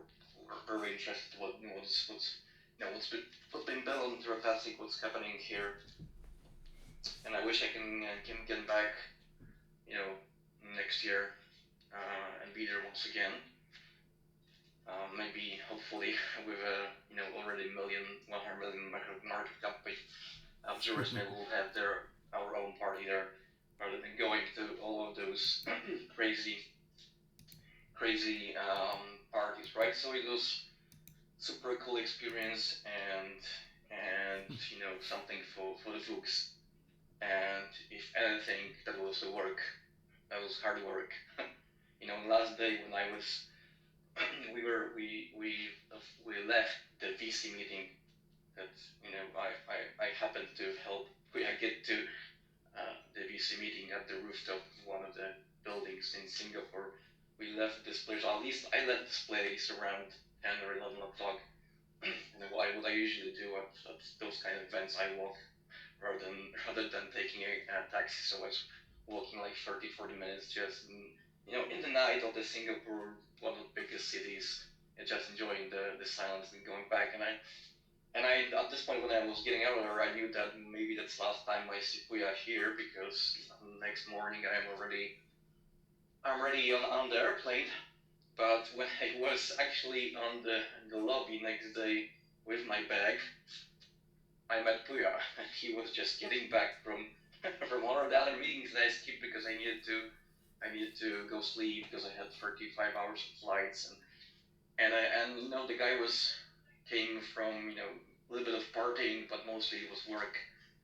very interested in what's been built on Terraplastic, what's happening here, and I wish I can get back, next year and be there once again. Maybe, hopefully, with already 100 million market cap of JURIS, maybe we'll have our own party there, rather than going to all of those crazy parties, right? So it was super cool experience, and something for the books. And if anything, that was hard work. Last day when I was we left the VC meeting that I happened to help. I get to the VC meeting at the rooftop of one of the buildings in Singapore. We left this place. At least I left this place around 10 or 11 o'clock. And what I usually do at those kind of events, I walk rather than taking a taxi. So I was walking like 30-40 minutes just in the night of the Singapore, one of the biggest cities, and just enjoying the silence and going back. And I at this point when I was getting out of there, I knew that maybe that's the last time I see Puya here, because next morning I'm already on the airplane. But when I was actually on the lobby next day with my bag, I met Puya. He was just getting back from one of the other meetings that I skipped because I needed to go sleep because I had 35 hours of flights, and the guy came from a little bit of partying, but mostly it was work,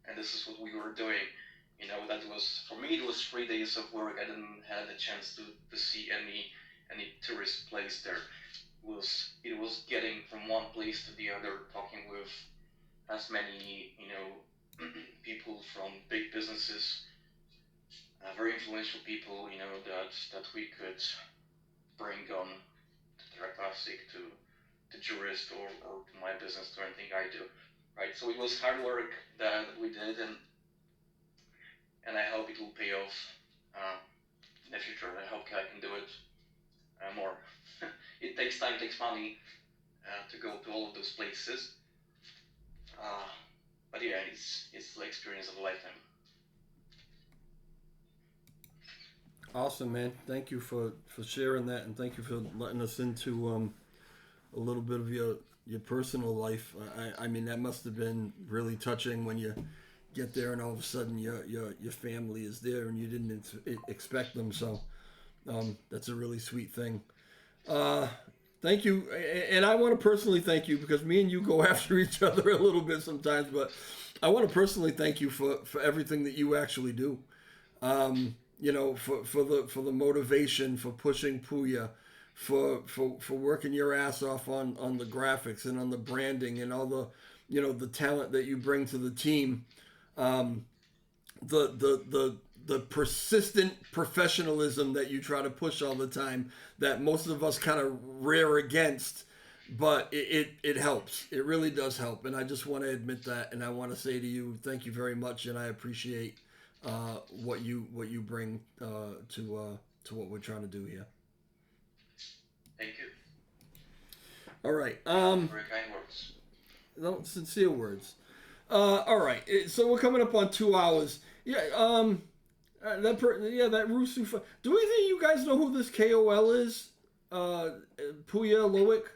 and this is what we were doing. That was, for me, it was 3 days of work. I didn't have a chance to see any tourist place there. It was getting from one place to the other, talking with as many people from big businesses, very influential people, that we could bring on to Classic, to JURIS, or to my business, to anything I do, right? So it was hard work that we did, and I hope it will pay off in the future. I hope I can do it more. It takes time, takes money to go to all of those places. But yeah, it's the experience of a lifetime. Awesome, man. Thank you for sharing that, and thank you for letting us into a little bit of your personal life. I mean, that must have been really touching when you get there and all of a sudden your family is there and you didn't expect them. So that's a really sweet thing. Thank you, and I want to personally thank you, because me and you go after each other a little bit sometimes, but I want to personally thank you for everything that you actually do. For the motivation, for pushing Puya, for working your ass off on the graphics and on the branding and all the the talent that you bring to the team, the persistent professionalism that you try to push all the time, that most of us kind of rear against, but it helps. It really does help, and I just want to admit that, and I want to say to you, thank you very much, and I appreciate what you bring to what we're trying to do here. Thank you. All right. Very kind words. No, sincere words. All right. So we're coming up on 2 hours. Yeah. That Rusu. Do we think you guys know who this KOL is? Puya Loic.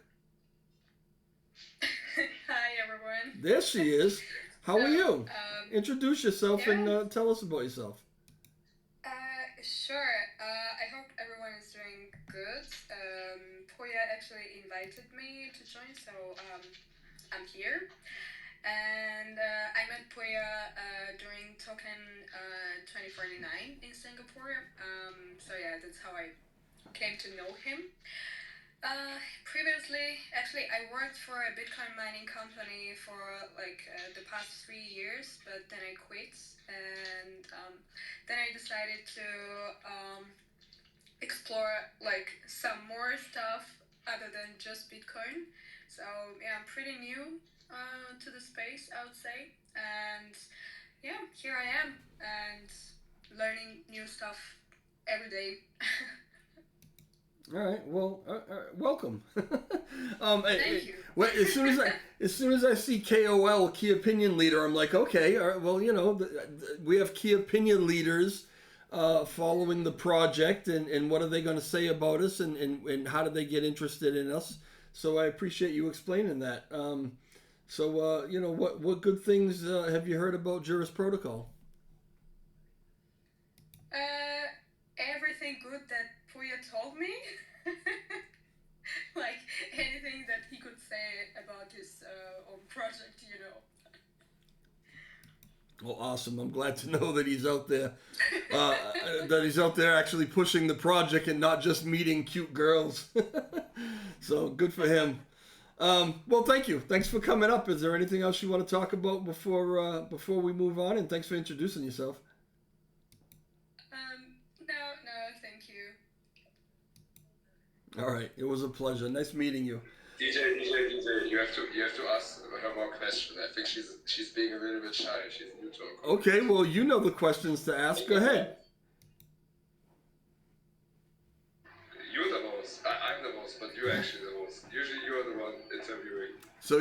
Hi everyone. There she is. How are you? Introduce yourself and tell us about yourself. Sure. I hope everyone is doing good. Puya actually invited me to join, so I'm here. And I met Puya during Token 2049 in Singapore. So yeah, that's how I came to know him. Previously, actually, I worked for a Bitcoin mining company for the past 3 years, but then I quit, and then I decided to explore some more stuff other than just Bitcoin. So yeah, I'm pretty new to the space, I would say, and yeah, here I am and learning new stuff every day. All right. Well, welcome. Thank you. Well, as soon as I see KOL, key opinion leader, I'm like, okay. All right, well, we have key opinion leaders following the project, and what are they going to say about us, and how did they get interested in us? So I appreciate you explaining that. What good things have you heard about JURIS Protocol? Everything good that Puya told me. Anything that he could say about his own project, Well, awesome. I'm glad to know that he's out there, that he's out there actually pushing the project and not just meeting cute girls. So good for him. Well, thank you. Thanks for coming up. Is there anything else you want to talk about before we move on? And thanks for introducing yourself. No, thank you. All right, it was a pleasure. Nice meeting you. DJ, you have to ask her more questions. I think she's being a little bit shy. She's new to our group. Okay, well, you know the questions to ask. Go ahead. You're the host. I'm the host, but you're actually the host. Usually you're the one interviewing. So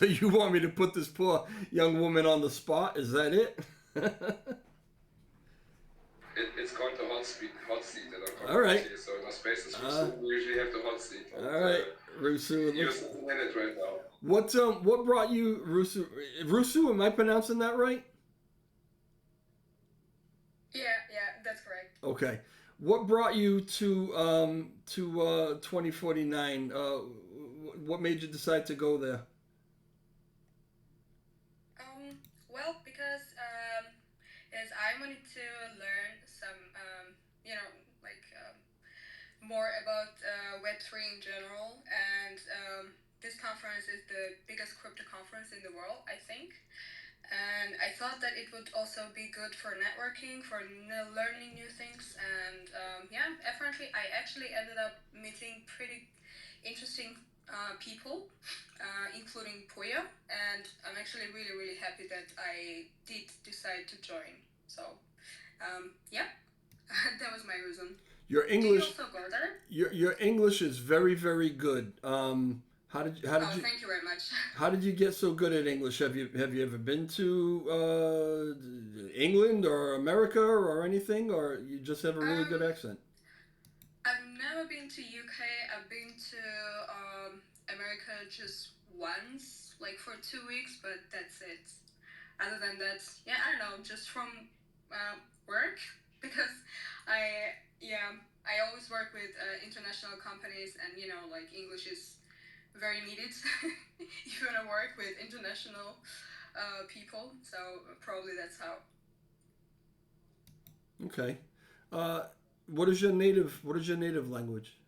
you want me to put this poor young woman on the spot? Is that it? It's called the hot seat in our community. All right. So in our spaces, we usually have the hot seat. And, all right, Rusu. You're sitting in it right now. What brought you, Rusu? Rusu, am I pronouncing that right? Yeah, that's correct. Okay. What brought you to 2049? What made you decide to go there? Well, because as I wanted to learn some, more about Web3 in general, and this conference is the biggest crypto conference in the world, I think. And I thought that it would also be good for networking, for learning new things, and apparently I actually ended up meeting pretty interesting people, including Puya, and I'm actually really, really happy that I did decide to join. So, that was my reason. Your English. Do you also go there? Your English is very, very good. How did you? Thank you very much. How did you get so good at English? Have you ever been to England or America or anything, or you just have a really good accent? I've never been to UK. I've been to America just once, like for 2 weeks, but that's it. Other than that, I don't know, just from work, because I always work with international companies, and like English is very needed if you want to work with international people. So probably that's how. Okay. What is your native language?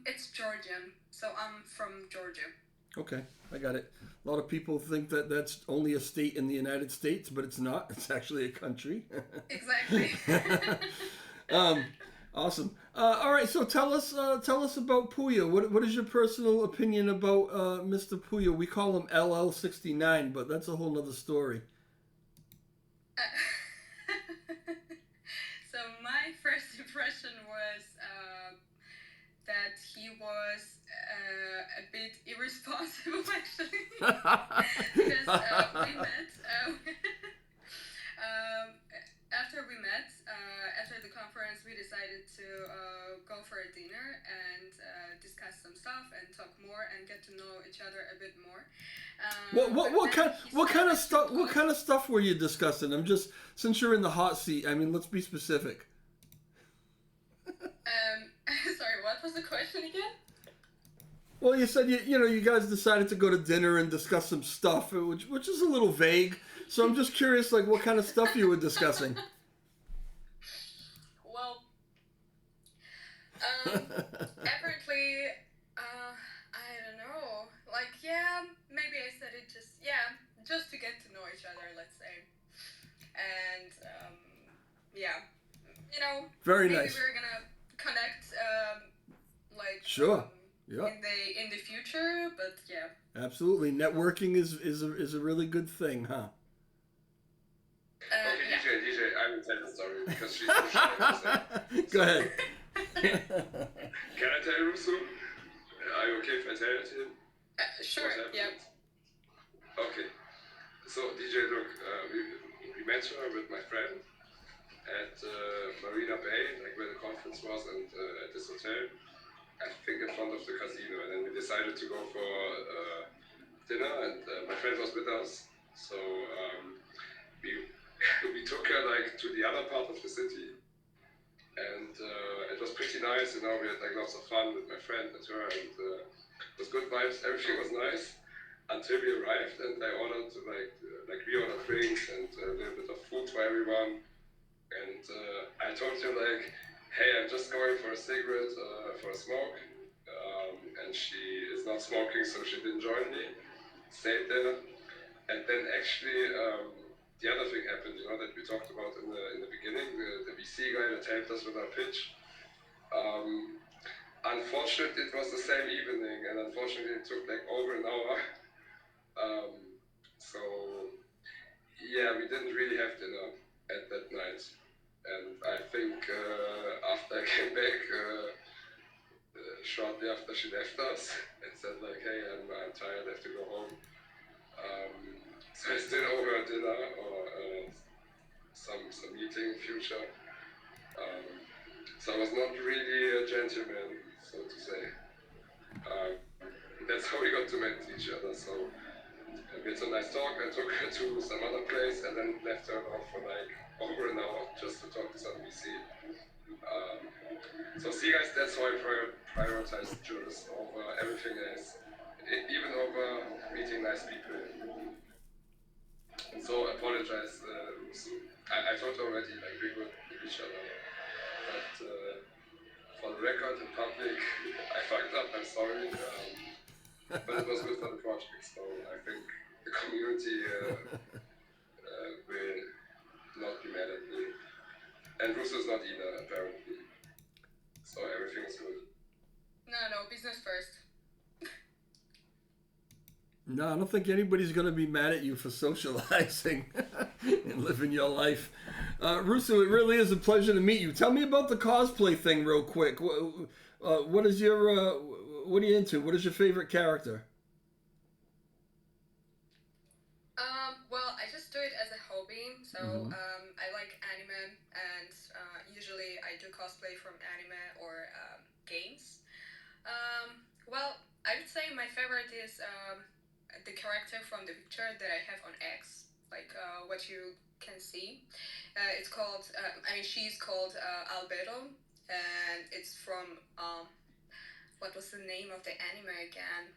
It's Georgian. So I'm from Georgia. Okay, I got it. A lot of people think that that's only a state in the United States, but it's not. It's actually a country. Exactly. Awesome. All right, so tell us about Puya. What is your personal opinion about Mr. Puya? We call him LL69, but that's a whole nother story. So my first impression was that he was a bit irresponsible, actually, because we met. After the conference, we decided to go for a dinner and discuss some stuff and talk more and get to know each other a bit more. What kind of stuff were you discussing? Since you're in the hot seat, I mean, let's be specific. Sorry, what was the question again? Well, you said you guys decided to go to dinner and discuss some stuff, which is a little vague. So I'm just curious, like, what kind of stuff you were discussing. Well, apparently, I don't know. Like, maybe I said it just to get to know each other, let's say. And Very maybe nice. we're gonna connect, sure. Yeah. In the future, but yeah. Absolutely, networking is a really good thing, huh? Okay, DJ, I will tell the story because she's so shy. Go ahead. Can I tell you, Rusu? Are you okay if I tell it to him? Sure, yeah. Okay. So, DJ, look, we met her with my friend at Marina Bay, like where the conference was, and at this hotel, I think in front of the casino. And then we decided to go for dinner, and my friend was with us. So we took her like to the other part of the city, and it was pretty nice. We had like lots of fun with my friend and her, and it was good vibes. Everything was nice until we arrived, and I ordered we ordered drinks and a little bit of food for everyone. And I told him like, hey, I'm just going for a cigarette, for a smoke. and she is not smoking, so she didn't join me. Stayed there, and then actually the other thing happened, that we talked about in the beginning, the VC guy that helped us with our pitch. Unfortunately, it was the same evening, and unfortunately, it took like over an hour. So yeah, we didn't really have dinner at that night, and I think after I came back, shortly after she left us, and said like, "Hey, I'm tired, I have to go home." So I still owe her dinner or some meeting in future. So I was not really a gentleman, so to say. That's how we got to meet each other. So we had a nice talk. I took her to some other place and then left her off for like over an hour just to talk to some VC. So see guys, that's how I prioritize JURIS over everything else, even over meeting nice people. And so apologize, Rusu. I told her already, like we would with each other, but for the record in public, I fucked up. I'm sorry, but it was good for the project. So I think the community will not be mad at me, and Rusu is not either apparently. So everything is good. No, business first. No, I don't think anybody's going to be mad at you for socializing and living your life. Russo, it really is a pleasure to meet you. Tell me about the cosplay thing real quick. What is your, what are you into? What is your favorite character? Well, I just do it as a hobby. So I like anime, and usually I do cosplay from anime or games. Well, I would say my favorite is the character from the picture that I have on X, like what you can see. It's called, she's called Albedo, and it's from, what was the name of the anime again?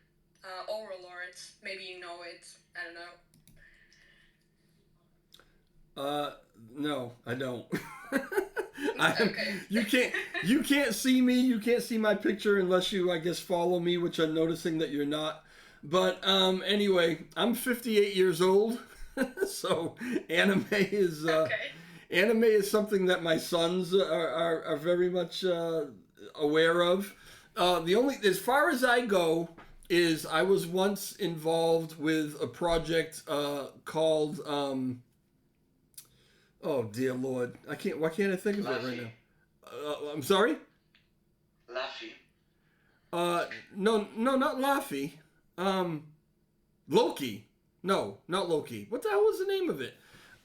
Overlord. Maybe you know it. I don't know. No, I don't. Okay. You can't see me. You can't see my picture unless you, I guess, follow me, which I'm noticing that you're not. But anyway, I'm 58 years old, so anime is anime is something that my sons are very much aware of. The only, as far as I go, is I was once involved with a project called. Oh dear Lord! Why can't I think of it right now? I'm sorry. Laffy. No, not Laffy. Loki. No, not Loki. What the hell was the name of it?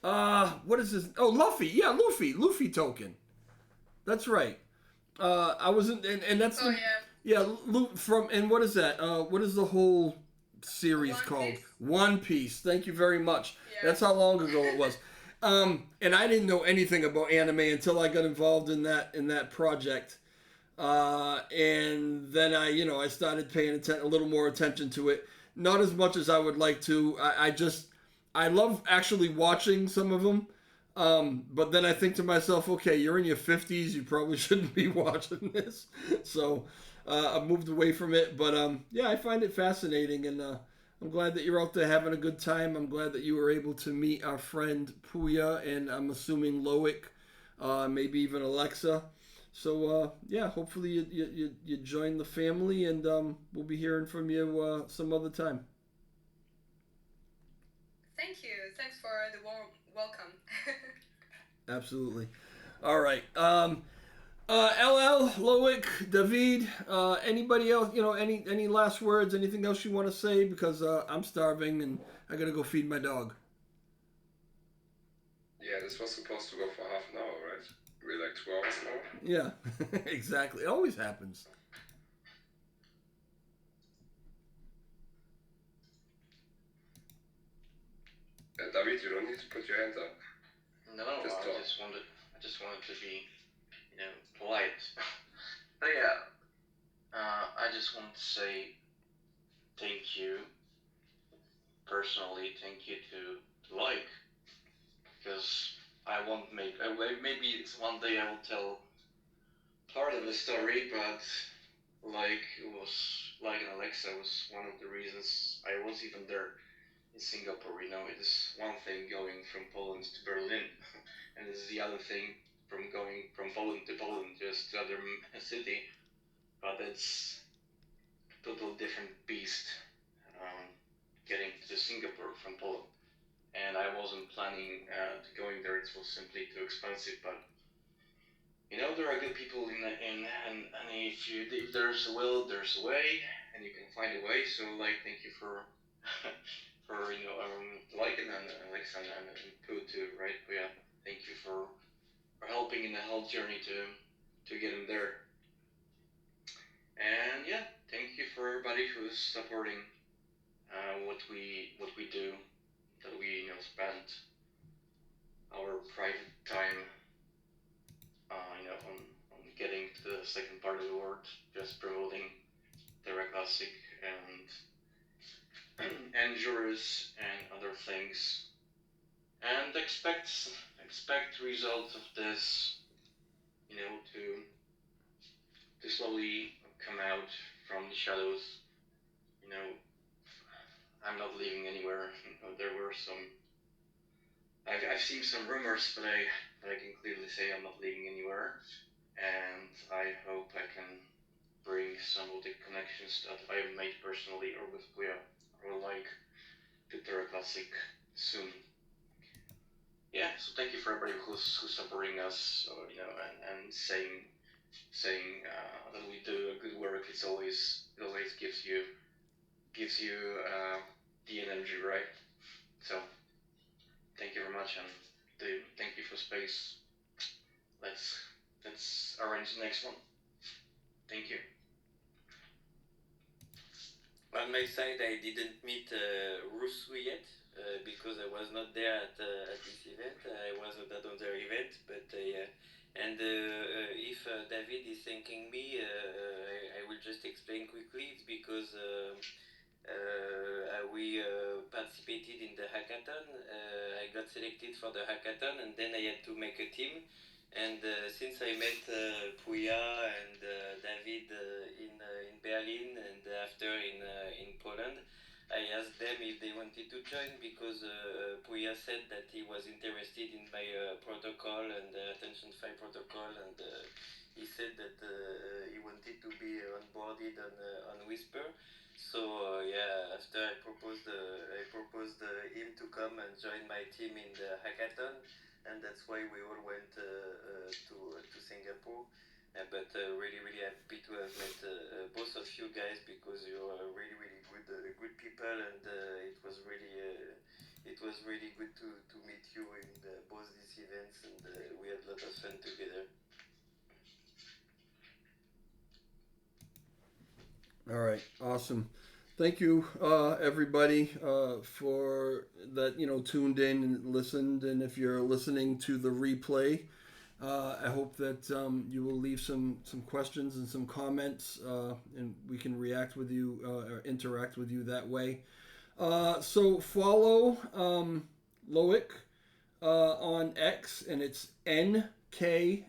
What is this? Oh, Luffy. Yeah, Luffy. Luffy token. That's right. I wasn't, and that's. Oh yeah. Yeah, from, and what is that? What is the whole series One called? Piece? One Piece. Thank you very much. Yeah. That's how long ago it was. And I didn't know anything about anime until I got involved in that project. And then I started paying a little more attention to it. Not as much as I would like to. I love actually watching some of them. But then I think to myself, okay, you're in your 50s, you probably shouldn't be watching this. So I've moved away from it. But yeah, I find it fascinating, and I'm glad that you're out there having a good time. I'm glad that you were able to meet our friend Puya, and I'm assuming Loic, maybe even Alexa. So yeah, hopefully you join the family, and we'll be hearing from you some other time. Thank you. Thanks for the warm welcome. Absolutely. All right. LL, Loic, David, anybody else? Any last words? Anything else you want to say? Because I'm starving and I gotta go feed my dog. Yeah, this was supposed to go for half an hour, right? We're like 2 hours now. Yeah, exactly. It always happens. David, you don't need to put your hands up. No, Just I talk. just wanted to be, polite. But yeah, I just want to say thank you personally. Thank you to Loic, because I won't make. Maybe it's one day I will tell part of the story, but like it was like an Alexa was one of the reasons I was even there in Singapore. It is one thing going from Poland to Berlin, and it's the other thing from going from Poland to Poland, just to other city. But it's a total different beast. Getting to Singapore from Poland, and I wasn't planning to going there. It was simply too expensive, but there are good people and if there's a will, there's a way, and you can find a way. So thank you for for and Alexandre and Pooh too, right? Puya, thank you for helping in the whole journey to get him there. And yeah, thank you for everybody who's supporting what we do, that we spend our private time on getting to the second part of the world, just promoting Terra Classic and JURIS and other things, and expect results of this, to slowly come out from the shadows. I'm not leaving anywhere. There were some. I've seen some rumors, but I can clearly say I'm not leaving anywhere, and I hope I can bring some of the connections that I've made personally or with Puya or to Terra Classic soon. Yeah, so thank you for everybody who's supporting us, and saying that we do a good work. It always gives you the energy, right? So thank you very much, and thank you for space. Let's arrange the next one. Thank you. On my side, I didn't meet Rusu yet because I was not there at this event. I was at another event, but and if David is thanking me, I will just explain quickly. It's because we participated in the hackathon. I got selected for the hackathon, and then I had to make a team. And since I met Puya and David in Berlin and after in Poland, I asked them if they wanted to join because Puya said that he was interested in my protocol and the attention file protocol, and he said that he wanted to be onboarded on Whisper. So after I proposed him to come and join my team in the hackathon, and that's why we all went to Singapore. But really happy to have met both of you guys because you are really good people, and it was really good to meet you in both these events, and we had a lot of fun together. All right, awesome. Thank you, everybody, for that. Tuned in and listened, and if you're listening to the replay, I hope that you will leave some questions and some comments, and we can react with you or interact with you that way. So follow Loic on X, and it's NKNWN_ETH.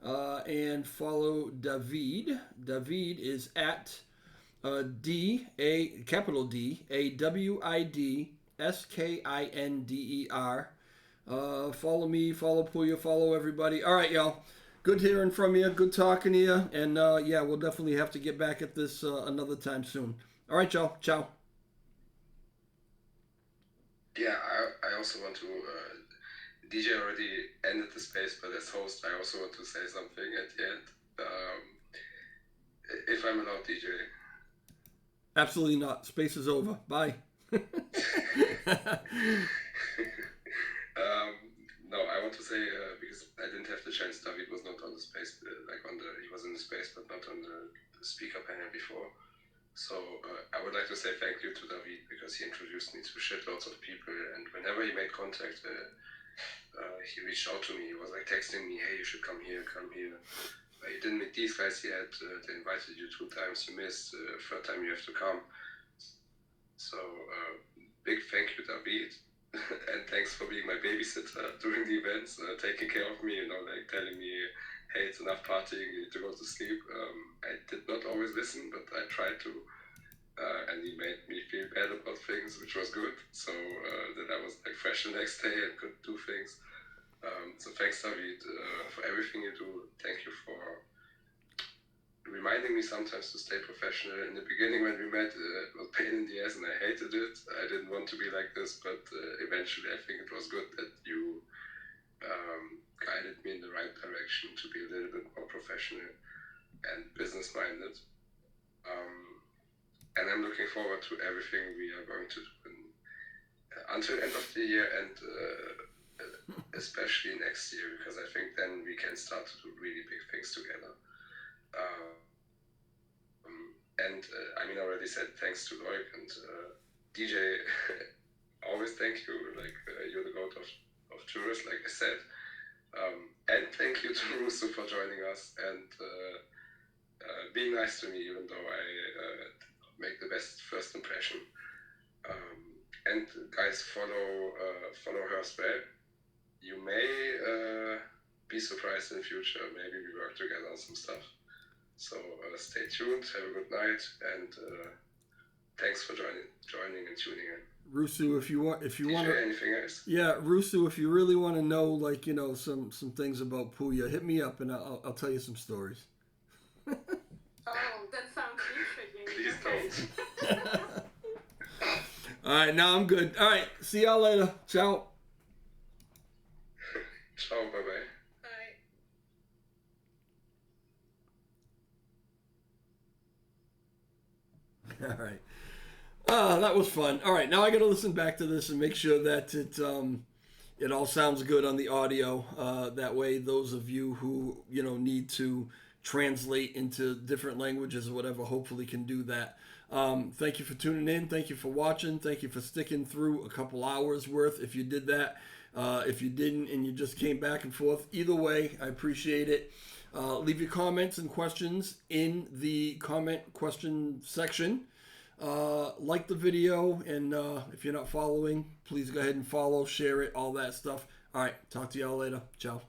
And follow David. David is at capital D AWIDSKINDER. Follow me, follow Puya, follow everybody. All right, y'all. Good hearing from you. Good talking to you. And we'll definitely have to get back at this another time soon. All right, y'all. Ciao. Yeah, I also want to. DJ already ended the space, but as host, I also want to say something at the end. If I'm allowed, DJ. Absolutely not. Space is over. Bye. No, I want to say because I didn't have the chance. David was not on the space, he was in the space, but not on the speaker panel before. So I would like to say thank you to David because he introduced me to shitloads of people, and whenever he made contact. He reached out to me. He was texting me, "Hey, you should come here, come here." You didn't meet these guys yet. They invited you 2 times. You missed. Third time you have to come. So big thank you, David, and thanks for being my babysitter during the events, taking care of me, like telling me, hey, it's enough partying, you need to go to sleep. I did not always listen, but I tried to. And he made me feel bad about things, which was good. So that I was like fresh the next day and could do things. So thanks, David, for everything you do. Thank you for reminding me sometimes to stay professional. In the beginning when we met, it was pain in the ass and I hated it. I didn't want to be like this, but eventually I think it was good that you guided me in the right direction to be a little bit more professional and business-minded. And I'm looking forward to everything we are going to do until the end of the year and especially next year, because I think then we can start to do really big things together. I already said thanks to Loic and DJ. Always thank you. You're the goat of JURIS, like I said. And thank you to Russo for joining us and being nice to me, even though I make the best first impression. And guys, follow her as well. You may be surprised in the future. Maybe we work together on some stuff. So stay tuned. Have a good night, and thanks for joining and tuning in. Rusu, if you want to, anything else? Yeah, Rusu, if you really want to know, some things about Puya, hit me up and I'll tell you some stories. Oh, that sounds intriguing. Please don't. All right, now I'm good. All right, see y'all later. Ciao. Ciao, bye-bye. All right. That was fun. All right, now I got to listen back to this and make sure that it all sounds good on the audio. That way, those of you who need to translate into different languages or whatever, hopefully can do that. Thank you for tuning in. Thank you for watching. Thank you for sticking through a couple hours worth. If you did that, if you didn't and you just came back and forth, either way, I appreciate it. Leave your comments and questions in the comment question section. Like the video, and if you're not following, please go ahead and follow, share it, all that stuff. All right, talk to y'all later. Ciao.